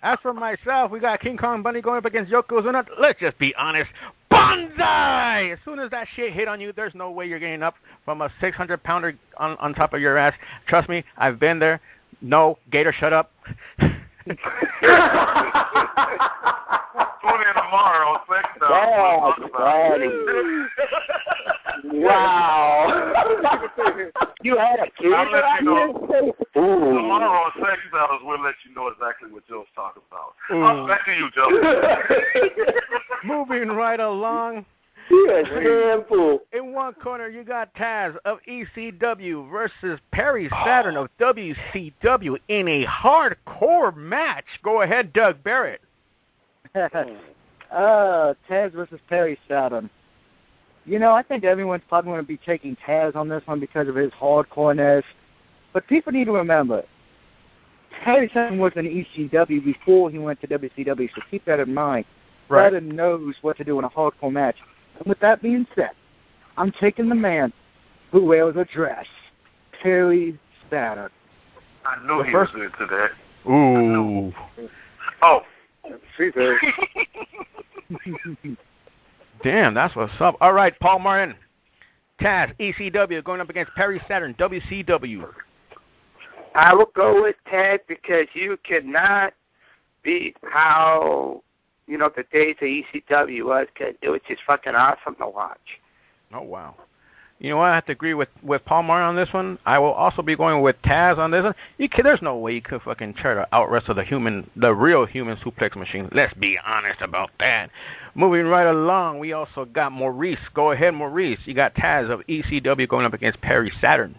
As for myself, we got King Kong Bundy going up against Yokozuna. Let's just be honest. Bonsai! As soon as that shit hit on you, there's no way you're getting up from a 600-pounder on top of your ass. Trust me, I've been there. No, Gator, shut up. Tune in tomorrow, Wow. You had a kid. Tomorrow on Sex Battles, we'll let you know exactly what Joe's talking about. Back to you, Joe. Moving right along. Yes, handful. In one corner, you got Taz of ECW versus Perry Saturn of WCW in a hardcore match. Go ahead, Doug Barrett. Taz versus Perry Saturn. You know, I think everyone's probably going to be taking Taz on this one because of his hardcoreness. But people need to remember, Perry Saturn was in ECW before he went to WCW, so keep that in mind. Right. Saturn knows what to do in a hardcore match. And with that being said, I'm taking the man who wears a dress, Perry Saturn. I knew he was into that. Ooh. Oh. See there. Damn, that's what's up. All right, Paul Martin. Taz, ECW, going up against Perry Saturn, WCW. I will go with Taz because you cannot beat how, the days of ECW was, because it was just fucking awesome to watch. Oh, wow. You know what? I have to agree with Paul Martin on this one. I will also be going with Taz on this one. There's no way you could fucking try to out-wrestle the real human suplex machine. Let's be honest about that. Moving right along, we also got Maurice. Go ahead, Maurice. You got Taz of ECW going up against Perry Saturn.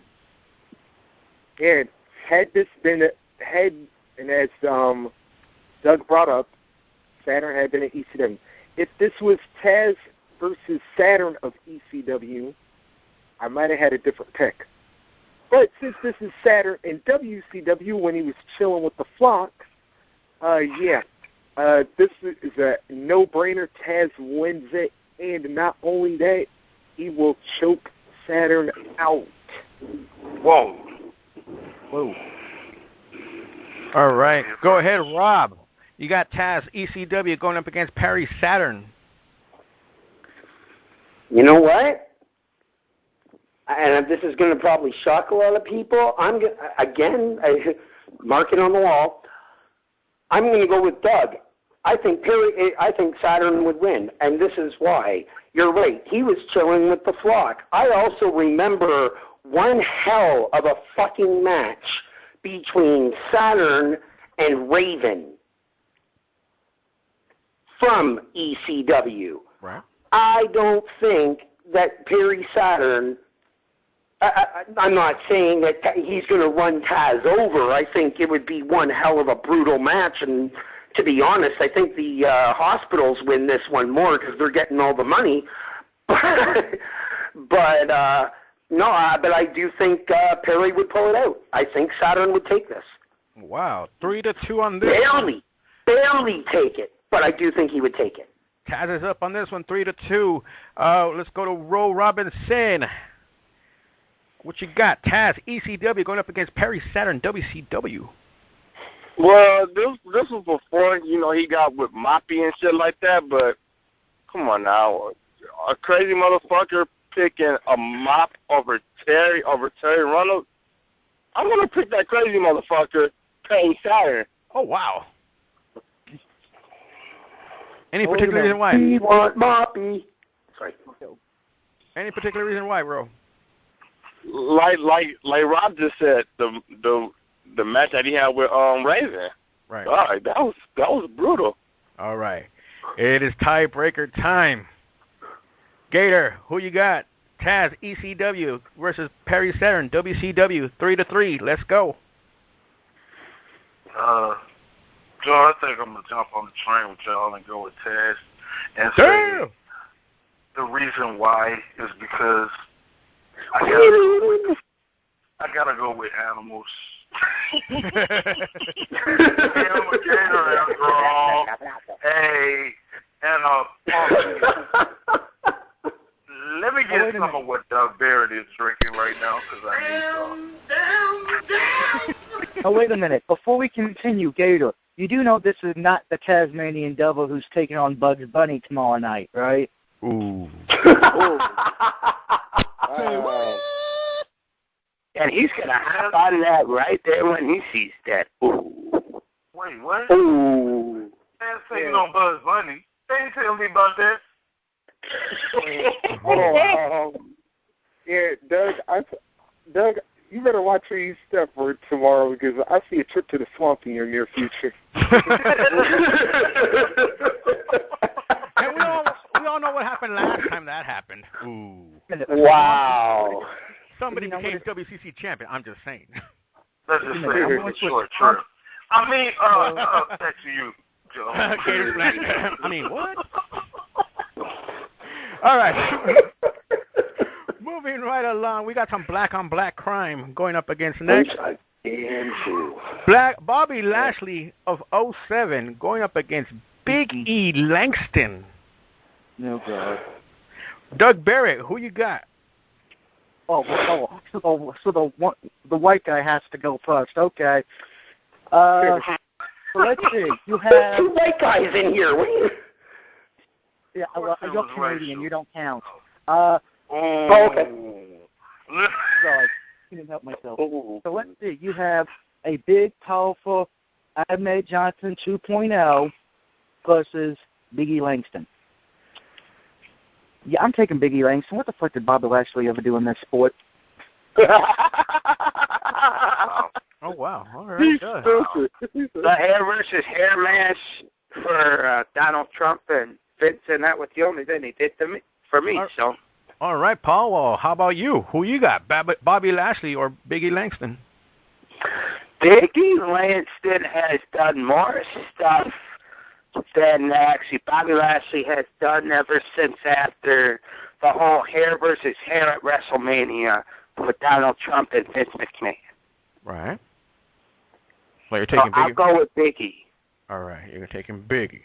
Yeah, had this been and as Doug brought up, Saturn had been at ECW. If this was Taz versus Saturn of ECW, I might have had a different pick. But since this is Saturn in WCW when he was chilling with the Flock, this is a no-brainer. Taz wins it, and not only that, he will choke Saturn out. Whoa. All right. Go ahead, Rob. You got Taz, ECW, going up against Perry Saturn. You know what? And this is going to probably shock a lot of people. Mark it on the wall. I'm going to go with Doug. I think Saturn would win, and this is why. You're right. He was chilling with the Flock. I also remember one hell of a fucking match between Saturn and Raven from ECW. Right. I don't think that Perry Saturn, I'm not saying that he's going to run Taz over. I think it would be one hell of a brutal match, and to be honest, I think the hospitals win this one more because they're getting all the money. But I do think Perry would pull it out. I think Saturn would take this. Wow, 3-2 on this. Barely take it, but I do think he would take it. Taz is up on this one, 3-2. Let's go to Ro Robinson. What you got? Taz, ECW, going up against Perry Saturn, WCW. Well, this was before, he got with Moppy and shit like that, but come on now. A crazy motherfucker picking a mop over Terry Reynolds. I'm going to pick that crazy motherfucker, Perry Saturn. Oh, wow. Any particular reason why? We want Moppy. Sorry. Any particular reason why, bro? Like Rob just said, the match that he had with Raven. Right. God, that was brutal. All right. It is tiebreaker time. Gator, who you got? Taz, ECW versus Perry Saturn, WCW, 3-3. Let's go. Joe, I think I'm going to jump on the train with y'all and go with Taz. And say the reason why is because I gotta go with animals. I'm a gator after all. Hey, and let me get some of what Barrett is drinking right now because I need some. Oh, wait a minute. Before we continue, Gator, you do know this is not the Tasmanian Devil who's taking on Bugs Bunny tomorrow night, right? Ooh. And he's going to hop out of that right there when he sees that. Ooh. Wait, what? Ooh. Man, singing on Bugs Bunny. They didn't tell me about that. Doug, you better watch where you step for tomorrow because I see a trip to the swamp in your near future. And we all know what happened last time that happened. Ooh. Wow. Somebody became WCC champion. I'm just saying. Let's just say it was a short trip. I mean, back to you, Joe. I mean, what? All right. Moving right along, we got some black-on-black crime going up against next. Bobby Lashley of 07 going up against Big E Langston. No, God. Doug Barrett, who you got? So the white guy has to go first. Okay. So let's see. You have 2 white guys in here. What are you? Yeah, well, you're Canadian. You don't count. Okay. Sorry, couldn't help myself. So let's see. You have a big, powerful Ahmed Johnson 2.0 versus Biggie Langston. Yeah, I'm taking Biggie Langston. What the fuck did Bobby Lashley ever do in this sport? Oh, wow. All right, good. The hair versus hair match for Donald Trump and Vince, and that was the only thing he did to me, for me. So. All right, Paul. Well, how about you? Who you got, Bobby Lashley or Biggie Langston? Biggie Langston has done more stuff than actually Bobby Lashley has done ever since after the whole hair versus hair at WrestleMania with Donald Trump and Vince McMahon. Right. Well, you're taking Biggie. I'll go with Biggie. All right, you're taking Biggie.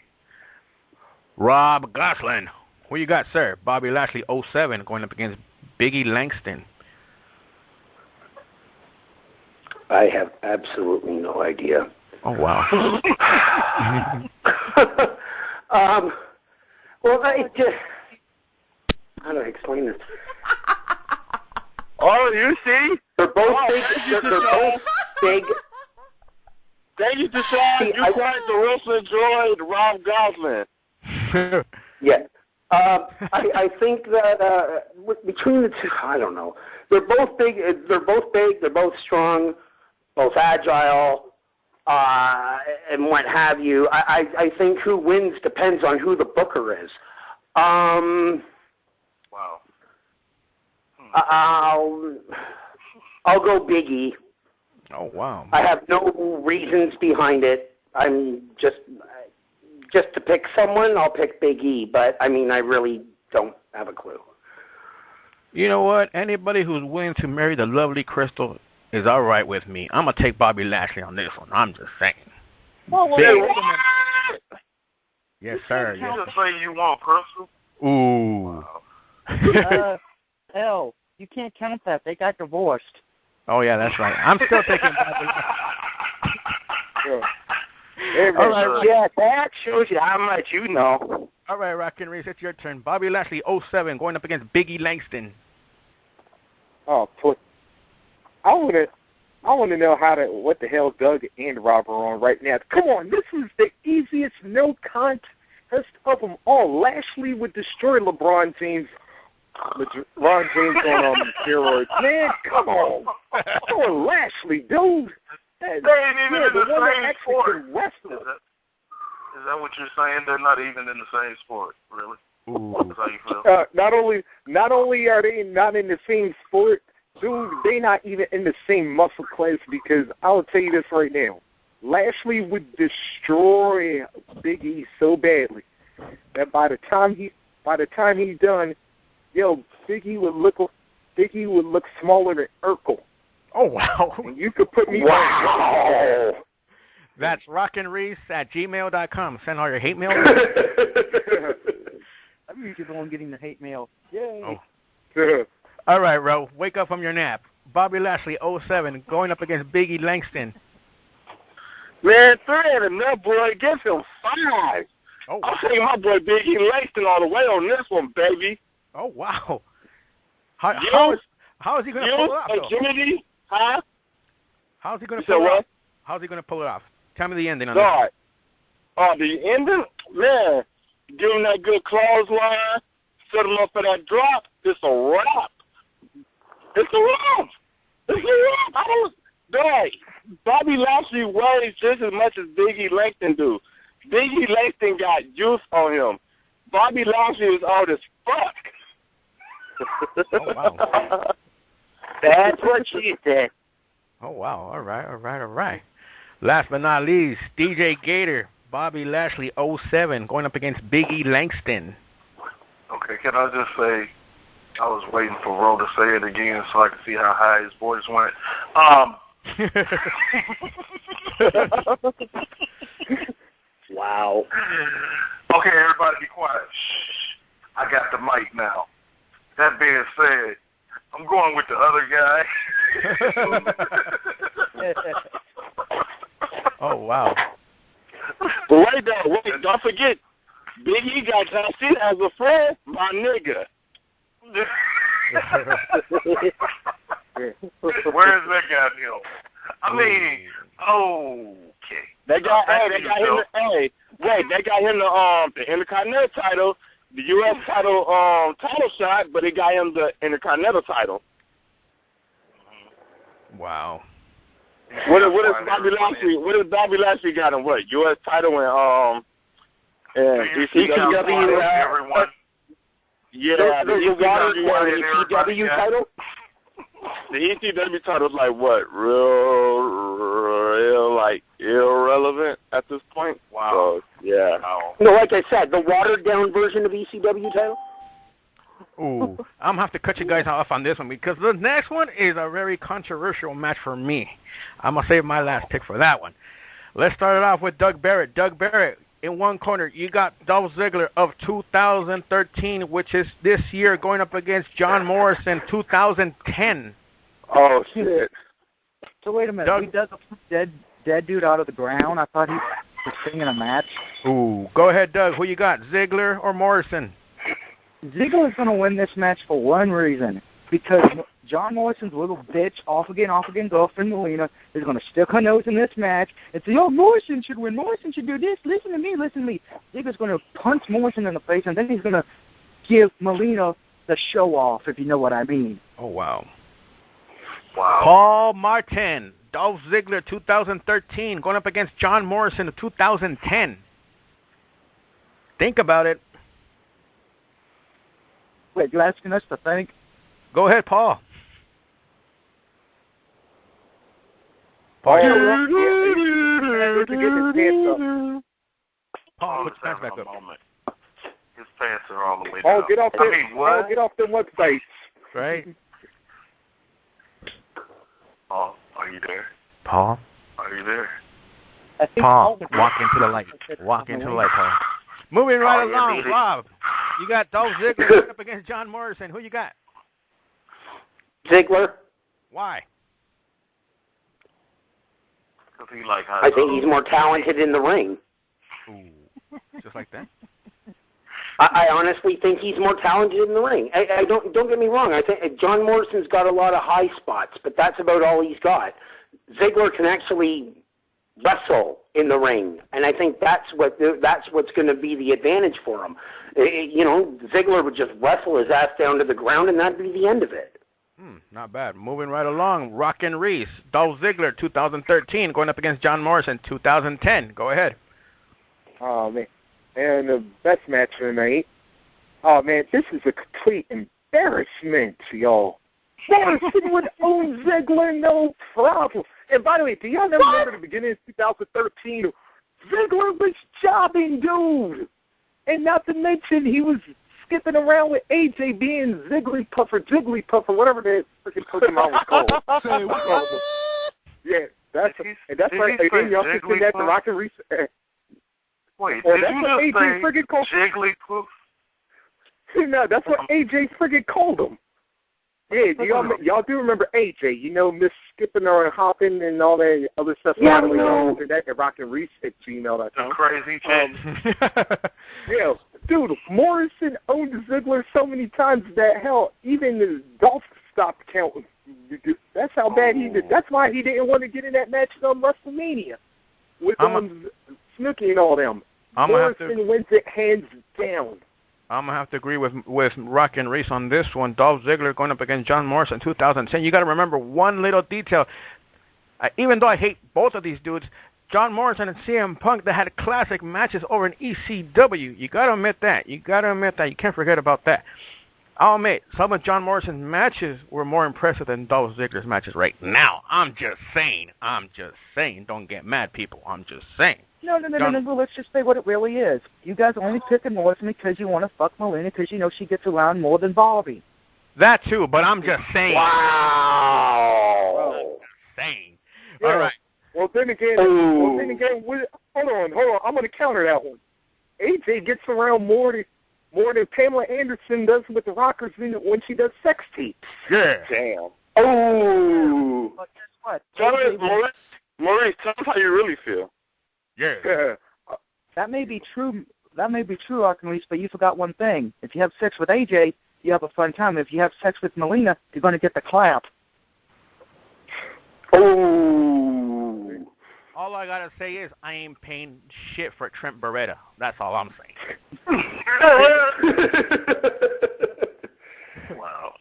Rob Gosselin, who you got, sir? Bobby Lashley 07 going up against Biggie Langston. I have absolutely no idea. Oh, wow. Well, how do I explain this? Oh, you see? They're both big. They're both big. Thank you, Deshaun. You tried the wrestling droid, Rob Gosselin. Yeah. I think that between the two, I don't know. They're both big. They're both big. They're both strong, both agile, and what have you. I think who wins depends on who the booker is. Wow. I'll go Biggie. Oh, wow. I have no reasons behind it. I'm just to pick someone, I'll pick Big E, but, I mean, I really don't have a clue. You know what? Anybody who's willing to marry the lovely Crystal is all right with me. I'm going to take Bobby Lashley on this one. I'm just saying. Well, wait a minute. Yes, sir. You just say you want Crystal? Ooh. Wow. Hell, you can't count that. They got divorced. Oh, yeah, that's right. I'm still taking Bobby Lashley. All right, yeah, that shows you how much you know. All right, Rockin' Reese, it's your turn. Bobby Lashley 07 going up against Biggie Langston. Oh, I want to know what the hell Doug and Rob are on right now. Come on, this is the easiest no contest of them all. Lashley would destroy LeBron James on steroids. Man, come on. Come on, Lashley, dude. They ain't even in the same sport. Is that what you're saying? They're not even in the same sport, really? Ooh. That's how you feel? Not only are they not in the same sport, dude, they not even in the same muscle class, because I'll tell you this right now. Lashley would destroy Big E so badly that by the time he's done, Big E would look smaller than Urkel. Oh, wow. And you could put me Wow. That's rockinreese@gmail.com. Send all your hate mail. I'm usually the one getting the hate mail. Yay. Oh. All right, Ro. Wake up from your nap. Bobby Lashley 07 going up against Biggie Langston. Man, 3 ain't enough, boy. Give him 5. Oh, wow. I'm taking my boy Biggie Langston all the way on this one, baby. Oh, wow. How is he going to pull it off, though? Agility, huh? How's he going to pull it off? How's he going to pull it off? Tell me the ending on that. God. Oh, the ending? Man, give him that good clothesline, set him up for that drop. It's a wrap. It's a wrap. It's a wrap. Dog, Bobby Lashley weighs just as much as Biggie Langston do. Biggie Langston got juice on him. Bobby Lashley is old as fuck. Oh, wow. That's what she said. Oh, wow. All right. Last but not least, DJ Gator, Bobby Lashley 07 going up against Biggie Langston. Okay, can I just say, I was waiting for Ro to say it again so I could see how high his voice went. Wow. Okay, everybody be quiet. Shh. I got the mic now. That being said, I'm going with the other guy. Oh, wow. But wait, don't forget, Big E got John Cena as a friend, my nigga. Where's that guy, Neil? I mean, okay. They got him the Intercontinental title, the U.S. title shot, but they got him the Intercontinental title. Wow. What is Bobby Lashley? What is Bobby Lashley got him? What, U.S. title and ECW? Everyone. Yeah, the ECW title. The ECW title is like what? Real like irrelevant at this point. Wow. So, yeah. No, like I said, the watered down version of ECW title. Ooh, I'm going to have to cut you guys off on this one because the next one is a very controversial match for me. I'm going to save my last pick for that one. Let's start it off with Doug Barrett. Doug Barrett, in one corner, you got Dolph Ziggler of 2013, which is this year, going up against John Morrison 2010. Oh, shit. So wait a minute. Doug, he dug a dead dude out of the ground? I thought he was singing a match. Ooh, go ahead, Doug. Who you got, Ziggler or Morrison? Ziggler's going to win this match for one reason, because John Morrison's little bitch, off-again girlfriend, Melina, is going to stick her nose in this match and say, oh, Morrison should win. Morrison should do this. Listen to me. Ziggler's going to punch Morrison in the face, and then he's going to give Melina the show off, if you know what I mean. Oh, wow. Wow. Paul Martin, Dolph Ziggler 2013, going up against John Morrison of 2010. Think about it. Wait, you asking us to think? Go ahead, Paul. Paul, put your pants back up. His pants are all the way Paul, down. get off them websites. Right? Paul, are you there? Paul? Are you there? Paul, walk into the light. Walk into the light, Paul. Moving right along, Rob. You got Dolph Ziggler up against John Morrison. Who you got? Ziggler. Why? I think he's more talented in the ring. Ooh, just like that? I honestly think he's more talented in the ring. I don't get me wrong. I think John Morrison's got a lot of high spots, but that's about all he's got. Ziggler can actually wrestle in the ring, and I think that's what's going to be the advantage for him. Ziggler would just wrestle his ass down to the ground, and that'd be the end of it. Not bad. Moving right along, Rockin' Reese, Dolph Ziggler 2013, going up against John Morrison 2010. Go ahead. Oh, man. And the best match of the night. Oh, man, this is a complete embarrassment, y'all. Morrison would own Ziggler, no problem. And by the way, do y'all remember the beginning of 2013? Ziggler was jobbing, dude. And not to mention, he was skipping around with AJ being Jigglypuff, or whatever that freaking Pokemon was called. Yeah, that's right. Again, y'all can send that to Rockin' Reese. Wait, or did that's you what just AJ friggin' called Jigglypuff? No, that's what AJ friggin' called him. Yeah, y'all do remember AJ? You know, Miss Skipping or Hopping and all that other stuff. Yeah, we know. That at rockinreese@gmail.com. Crazy Yeah, dude, Morrison owned Ziggler so many times that hell, even the Dolph stopped counting. That's how bad he did. That's why he didn't want to get in that match on WrestleMania with Snooki and all them. Morrison wins it hands down. I'm going to have to agree with Rockin' Reese on this one. Dolph Ziggler going up against John Morrison 2010. You got to remember one little detail. Even though I hate both of these dudes, John Morrison and CM Punk, they had classic matches over in ECW. You got to admit that. You can't forget about that. I'll admit, some of John Morrison's matches were more impressive than Dolph Ziggler's matches right now. I'm just saying. Don't get mad, people. I'm just saying. No. Let's just say what it really is. You guys are only picking Morrison because you want to fuck Melina because you know she gets around more than Bobby. That too, but I'm just saying. Wow. I'm just saying. Yeah. All right. Well, then again, hold on. I'm going to counter that one. AJ gets around more than more than Pamela Anderson does with the Rockers when she does sex tapes. Yeah. Damn. Oh. But guess what? Maurice, tell us how you really feel. Yeah. That may be true. That may be true, Arcanese, but you forgot one thing. If you have sex with AJ, you have a fun time. If you have sex with Melina, you're going to get the clap. Oh. All I gotta say is I ain't paying shit for Trent Beretta. That's all I'm saying. Wow.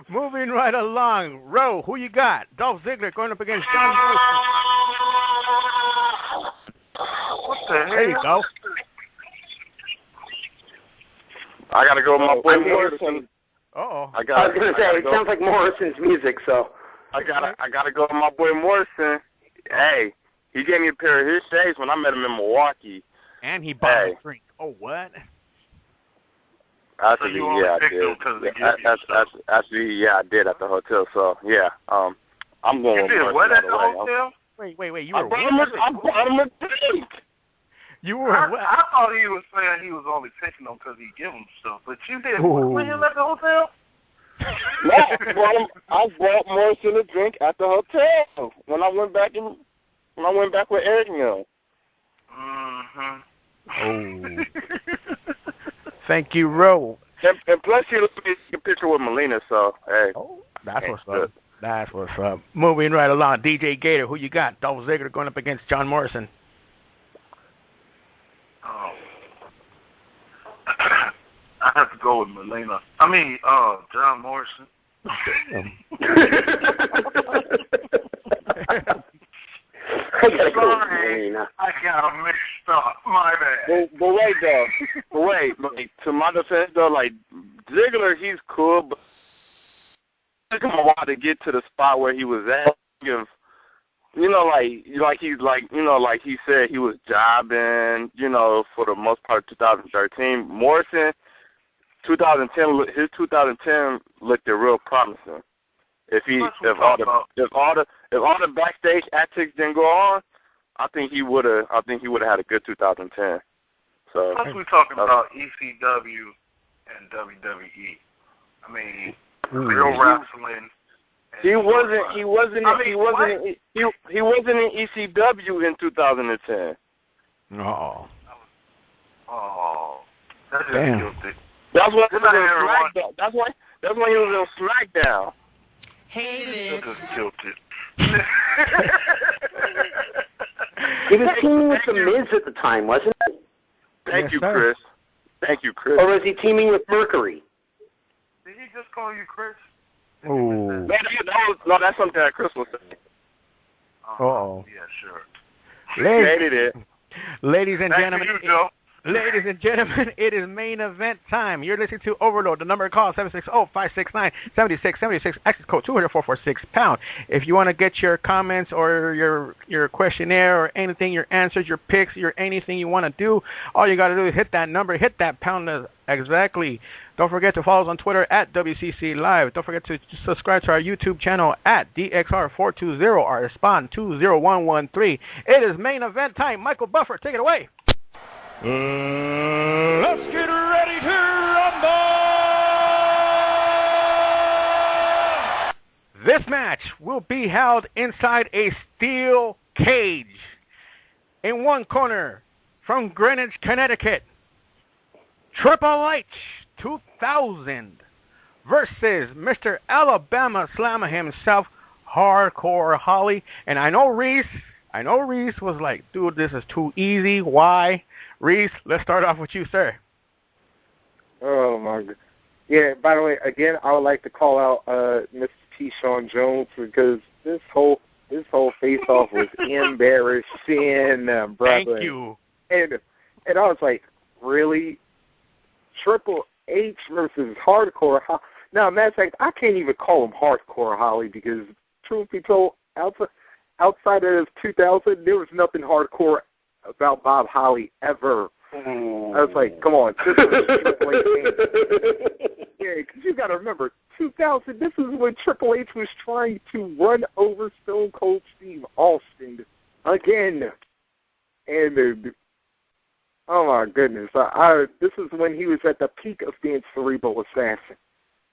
Moving right along. Ro, who you got? Dolph Ziggler going up against John Morrison. What the hell? There you go. I got to go with my boy Morrison. Uh-oh. I was going to say, it sounds like Morrison's music, so. I gotta go with my boy Morrison. Hey, he gave me a pair of his shades when I met him in Milwaukee. And he bought a drink. Oh, what? Actually, yeah, I did. Actually, yeah, I did at the hotel. So, yeah, I'm going with Morrison. You did what at the hotel? Wait. You I were bought him a drink. You were what? I thought he was saying he was only taking them because he give them stuff. But you did what with him at the hotel? No, I bought Morrison a drink at the hotel when I went back with Eric Mill. Mm-hmm. Oh. Thank you, Ro. And plus, you look at a picture with Melina, so, hey. Oh, that's what's up. That's what's up. Moving right along. DJ Gator, who you got? Dolph Ziggler going up against John Morrison. Oh. I have to go with Melina. John Morrison. I got him mixed up. My bad. But wait, though. Like, to my defense, though, like, Ziggler, he's cool, but it took him a while to get to the spot where he was at. Like he said, he was jobbing, for the most part of 2013. Morrison, 2010 looked real promising. If all the backstage antics didn't go on, I think he would have had a good 2010. So plus we're talking about ECW and WWE. I mean, real wrestling. He wasn't in ECW in 2010. Oh. Oh. That's just guilty. That's why he was in SmackDown. That's why he was in SmackDown. That's just guilty. He was teaming with The Miz at the time, wasn't he? Thank you, Chris. Or was he teaming with Mercury? Did he just call you Chris? Ooh. No, that's something that Chris was saying. Uh-oh. Yeah, sure. Ladies and gentlemen. Thank you, Joe. Ladies and gentlemen, it is main event time. You're listening to Overload. The number to call is 760-569-7676. Access code 20446#. If you want to get your comments or your questionnaire or anything, your answers, your picks, your anything you want to do, all you got to do is hit that number, hit that pound exactly. Don't forget to follow us on Twitter at WCC Live. Don't forget to subscribe to our YouTube channel at DXR420 or respond 20113. It is main event time. Michael Buffer, take it away. Let's get ready to rumble! This match will be held inside a steel cage. In one corner, from Greenwich, Connecticut, Triple H 2000 versus Mr. Alabama Slammer himself, Hardcore Holly. And I know Reese was like, dude, this is too easy. Why? Reese, let's start off with you, sir. Oh, my God. Yeah, by the way, again, I would like to call out Mr. T. Sean Jones because this whole face-off was embarrassing, brother. Thank you. And I was like, really? Triple H versus Hardcore Holly? Now, matter of fact, I can't even call him Hardcore Holly because, truth be told, outside of 2000, there was nothing hardcore about Bob Holly ever. I was like, come on. This was Triple H. Yeah, because you got to remember, 2000, this is when Triple H was trying to run over Stone Cold Steve Austin again. And Oh my goodness! This is when he was at the peak of being cerebral assassin.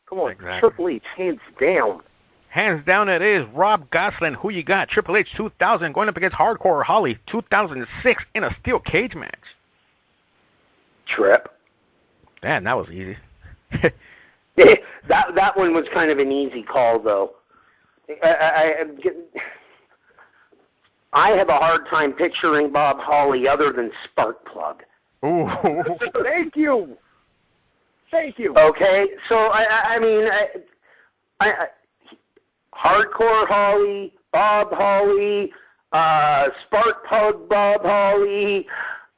Come on, exactly. Triple H, hands down. Hands down it is. Rob Gosselin, who you got? Triple H 2000 going up against Hardcore Holly 2006 in a steel cage match. Trip. Damn, that was easy. that one was kind of an easy call, though. I have a hard time picturing Bob Holly other than Sparkplug. Ooh. Thank you. Okay, so I mean, Hardcore Holly, Bob Holly, Sparkplug Bob Holly,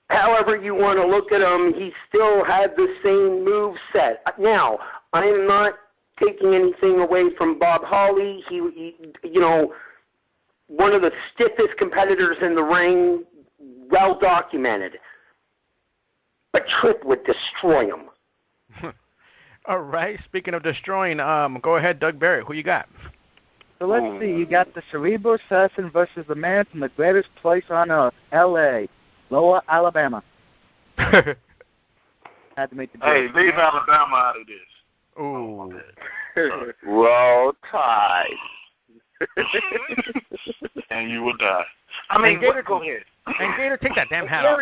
however you want to look at him, he still had the same move set. Now, I'm not taking anything away from Bob Holly. He you know, one of the stiffest competitors in the ring, well documented. But Tripp would destroy him. All right. Speaking of destroying, go ahead, Doug Barrett. Who you got? So let's see. You got the Cerebral Assassin versus the man from the greatest place on earth, L.A., Lower Alabama. Had to make the joke. Hey, leave Alabama out of this. Ooh. Roll Tide. And you will die. I mean, Gator, go ahead. And Gator, take that damn hat off.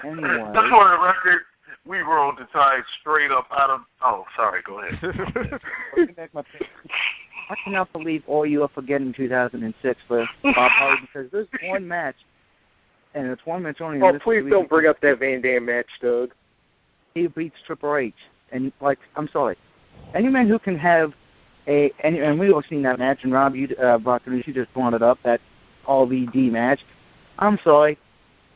Anyway. Just for the record, we rolled the Tide straight up out of... Oh, sorry, go ahead. I cannot believe all you are forgetting 2006 for Bob Holly, because there's one match, and it's one match only. Oh, please don't bring up that Van Dam match, Doug. He beats Triple H, and I'm sorry, any man who can have and we all seen that match, and Rob, you just brought it up, that All-VD match. I'm sorry,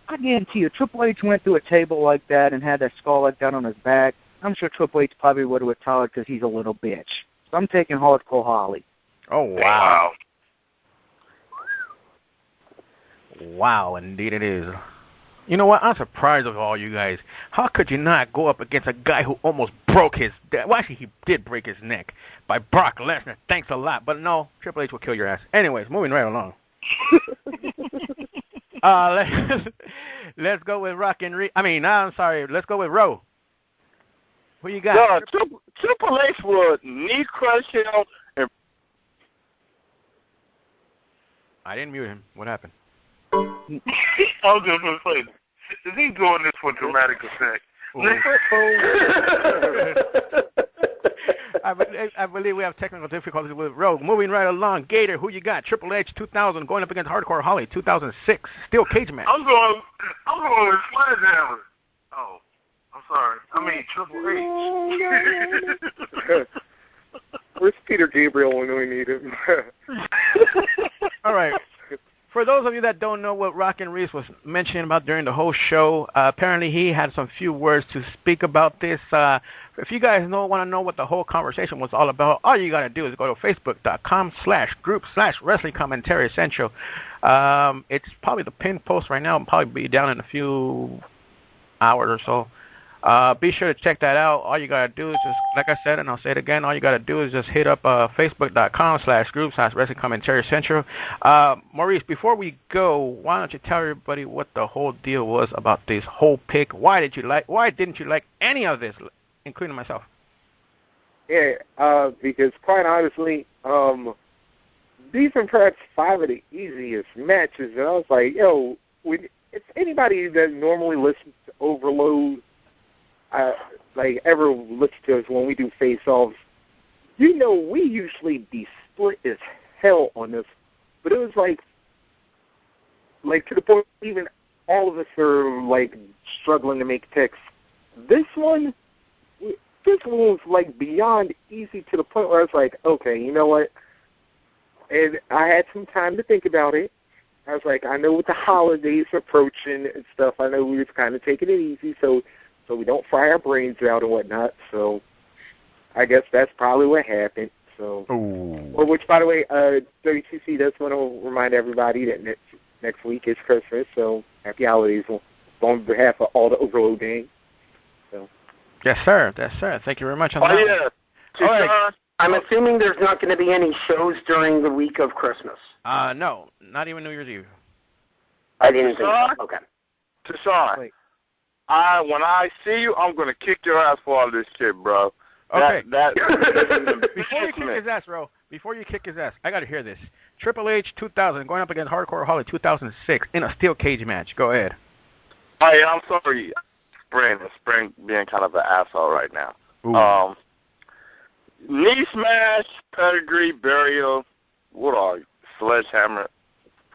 I guarantee you, Triple H went through a table like that and had that skull like that on his back. I'm sure Triple H probably would have retired because he's a little bitch. So I'm taking Hardcore Holly. Oh, wow. Wow, indeed it is. You know what? I'm surprised of all you guys. How could you not go up against a guy who almost broke his... Well, actually, he did break his neck by Brock Lesnar. Thanks a lot. But no, Triple H will kill your ass. Anyways, moving right along. Let's go with let's go with Roe. Who you got? Triple H would knee crush him. I didn't mute him. What happened? I was just going to say, is he doing this for dramatic effect? I believe we have technical difficulties with Rogue. Moving right along, Gator, who you got? Triple H 2000 going up against Hardcore Holly 2006 steel cage match. I'm going with Sledgehammer. Oh, I'm sorry. I mean Triple H. Where's Peter Gabriel when we need him? All right. For those of you that don't know what Rockin' Reese was mentioning about during the whole show, apparently he had some few words to speak about this. If you guys want to know what the whole conversation was all about, all you got to do is go to facebook.com/group/Wrestling Commentary Central. It's probably the pinned post right now. It'll probably be down in a few hours or so. Be sure to check that out. All you got to do is just, like I said, and I'll say it again, all you got to do is just hit up facebook.com/group/Wrestling Commentary Central. Maurice, before we go, why don't you tell everybody what the whole deal was about this whole pick? Why didn't you like any of this, including myself? Yeah, because quite honestly, these are perhaps 5 of the easiest matches, and I was like, if anybody that normally listens to Overload, ever listen to us when we do face-offs, we usually be split as hell on this, but it was like to the point even all of us are struggling to make picks. This one was beyond easy to the point where I was like, okay, you know what? And I had some time to think about it. I was like, I know with the holidays approaching and stuff, I know we was kind of taking it easy, so we don't fry our brains out and whatnot. So I guess that's probably what happened. So, which, by the way, WCC does want to remind everybody that next week is Christmas, so happy holidays on behalf of all the Overload gang. So. Yes, sir. Thank you very much. Yeah. All right. I'm assuming there's not going to be any shows during the week of Christmas. No, not even New Year's Eve. I didn't think so. Okay. Tashawn, when I see you, I'm gonna kick your ass for all this shit, bro. Okay. Before you kick his ass, bro. Before you kick his ass, I gotta hear this. Triple H 2000 going up against Hardcore Holly 2006 in a steel cage match. Go ahead. Oh yeah, I'm sorry. Spring being kind of an asshole right now. Knee smash, pedigree, burial. What are you? Sledgehammer.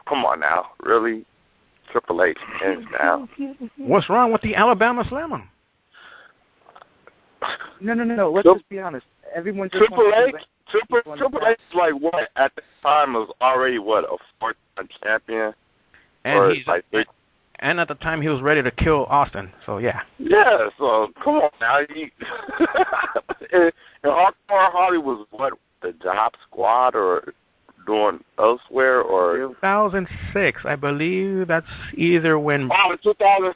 Come on now, really? Triple H hands down. What's wrong with the Alabama Slammer? No. Let's just be honest. Everyone just Triple H is like what at the time was already what a 4-time champion. And he's like and at the time he was ready to kill Austin. So yeah. Yeah. So come on now. And Hardcore Holly was what, the Job Squad or doing elsewhere or 2006, I believe. That's either when 2006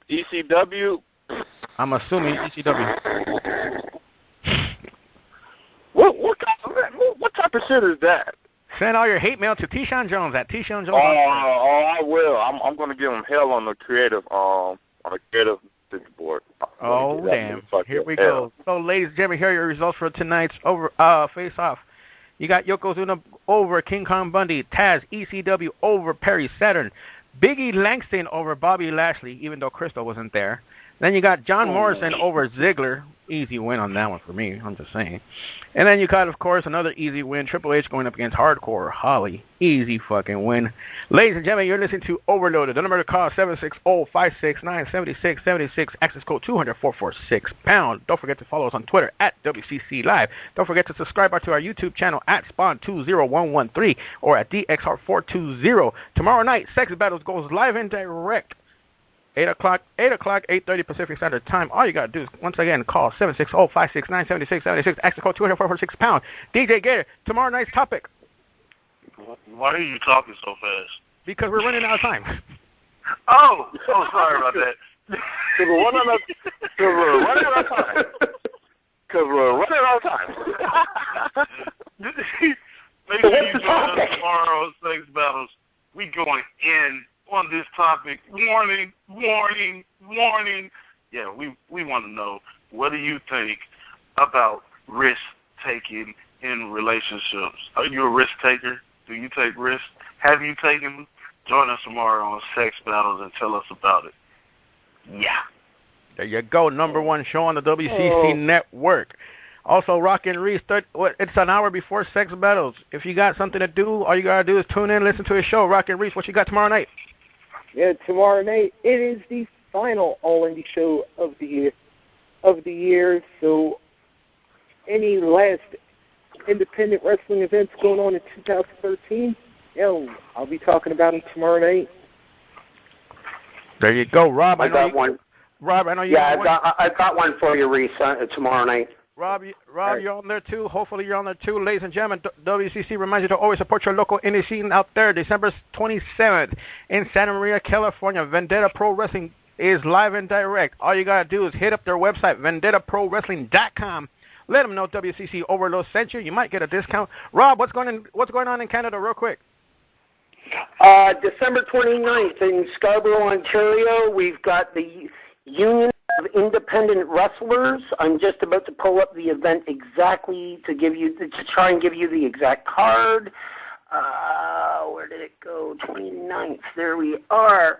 ECW. I'm assuming ECW. What type of shit is that? Send all your hate mail to T-Sean Jones at T-Sean Jones. I will. I'm going to give him hell on the creative board. Oh damn! Here we go. So, ladies and gentlemen, here are your results for tonight's face-off. You got Yokozuna over King Kong Bundy, Taz ECW over Perry Saturn, Biggie Langston over Bobby Lashley, even though Crystal wasn't there. Then you got John Morrison over Ziggler. Easy win on that one for me, I'm just saying. And then you got, of course, another easy win. Triple H going up against Hardcore Holly. Easy fucking win. Ladies and gentlemen, you're listening to Overloaded. The number to call is 760-569-7676. Access code 200-446-pound. Don't forget to follow us on Twitter at WCC Live. Don't forget to subscribe to our YouTube channel at Spawn20113 or at DXR420. Tomorrow night, Sex Battles goes live and direct. 8 o'clock, 8:30 Pacific Standard Time. All you got to do is, once again, call 760-569-7676. Access code 200-446-pound. DJ Gator, tomorrow night's topic. Why are you talking so fast? Because we're running out of time. Oh, sorry about that. Because we're running out of time. Because we're running out of time. Make sure you join us tomorrow's Sex Battles. We going in on this topic. Warning. Yeah, we want to know, what do you think about risk-taking in relationships? Are you a risk-taker? Do you take risks? Have you taken them? Join us tomorrow on Sex Battles and tell us about it. Yeah. There you go. Number one show on the WCC network. Also, Rockin' Reese, it's an hour before Sex Battles. If you got something to do, all you got to do is tune in, listen to his show. Rockin' Reese, what you got tomorrow night? Yeah, tomorrow night, it is the final all-indie show of the year. So any last independent wrestling events going on in 2013, I'll be talking about them tomorrow night. There you go, Rob. I got one. Rob, I know you got one. Yeah, I've got one for you, Reese, tomorrow night. Rob, you're on there too. Hopefully you're on there too. Ladies and gentlemen, WCC reminds you to always support your local indie scene out there. December 27th in Santa Maria, California. Vendetta Pro Wrestling is live and direct. All you got to do is hit up their website, vendettaprowrestling.com. Let them know WCC Overload sent you. You might get a discount. Rob, what's going on in Canada real quick? December 29th in Scarborough, Ontario, we've got the Union of Independent Wrestlers. I'm just about to pull up the event exactly to try and give you the exact card. Where did it go? 29th. There we are.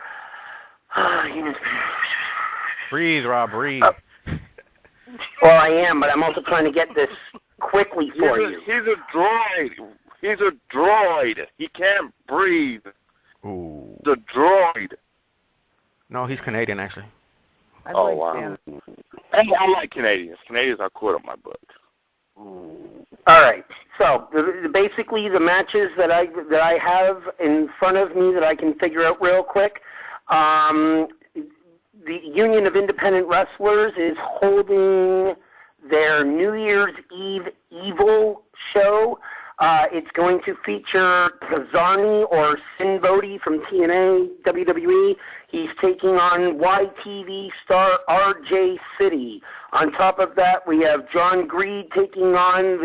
Breathe, Rob, breathe. Well, I am, but I'm also trying to get this quickly for you. He's a droid. He's a droid. He can't breathe. Ooh. The droid. No, he's Canadian, actually. Wow. I like Canadians. Canadians are cool in my book. All right. So basically, the matches that I have in front of me that I can figure out real quick. The Union of Independent Wrestlers is holding their New Year's Eve Evil show. It's going to feature Kazarni or Sin Bodhi from TNA, WWE. He's taking on YTV star RJ City. On top of that, we have John Greed taking on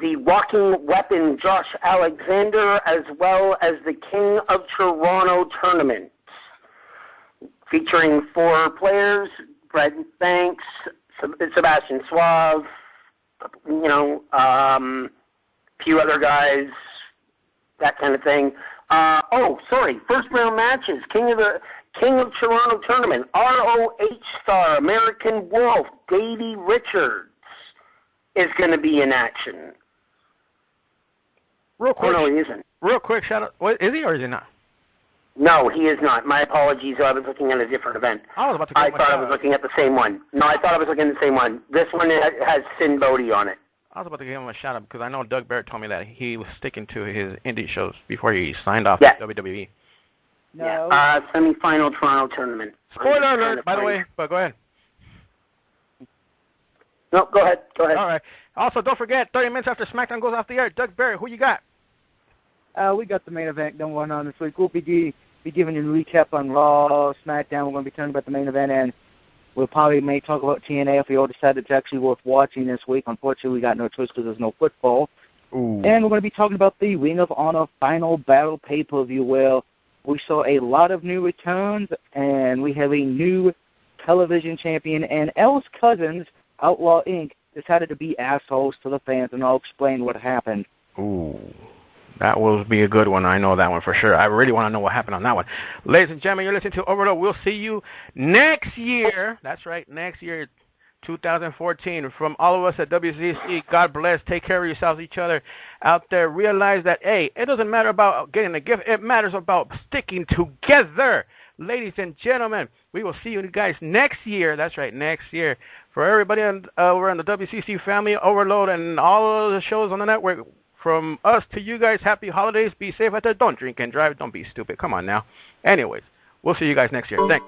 the Walking Weapon, Josh Alexander, as well as the King of Toronto tournament, featuring 4 players: Brett Banks, Sebastian Suave, a few other guys, that kind of thing. First round matches: King of Toronto tournament, ROH star, American Wolf, Davey Richards is going to be in action. Real quick. Oh, no, he isn't. Real quick shout out. What, is he or is he not? No, he is not. My apologies. I was looking at a different event. I thought I was looking at the same one. No, I thought I was looking at the same one. This one has Sin Bodhi on it. I was about to give him a shout out because I know Doug Barrett told me that he was sticking to his indie shows before he signed off with WWE. No. Semi-final Toronto tournament. Spoiler alert, by the way, but go ahead. No, go ahead. All right. Also, don't forget, 30 minutes after SmackDown goes off the air, Doug Barrett, who you got? We got the main event going on this week. We'll be giving you a recap on Raw, SmackDown. We're going to be talking about the main event, and we'll probably may talk about TNA if we all decide it's actually worth watching this week. Unfortunately, we got no choice because there's no football. Ooh. And we're going to be talking about the Ring of Honor Final Battle pay-per-view, where we saw a lot of new returns, and we have a new television champion, and El's cousins, Outlaw Inc., decided to be assholes to the fans, and I'll explain what happened. Ooh. That will be a good one. I know that one for sure. I really want to know what happened on that one. Ladies and gentlemen, you're listening to Overload. We'll see you next year. That's right, next year, 2014. From all of us at WCC, God bless. Take care of yourselves, each other out there. Realize that, hey, it doesn't matter about getting a gift. It matters about sticking together. Ladies and gentlemen, we will see you guys next year. That's right, next year. For everybody over in the WCC family, Overload, and all of the shows on the network, from us to you guys, happy holidays. Be safe out there. Don't drink and drive. Don't be stupid. Come on now. Anyways, we'll see you guys next year. Thanks.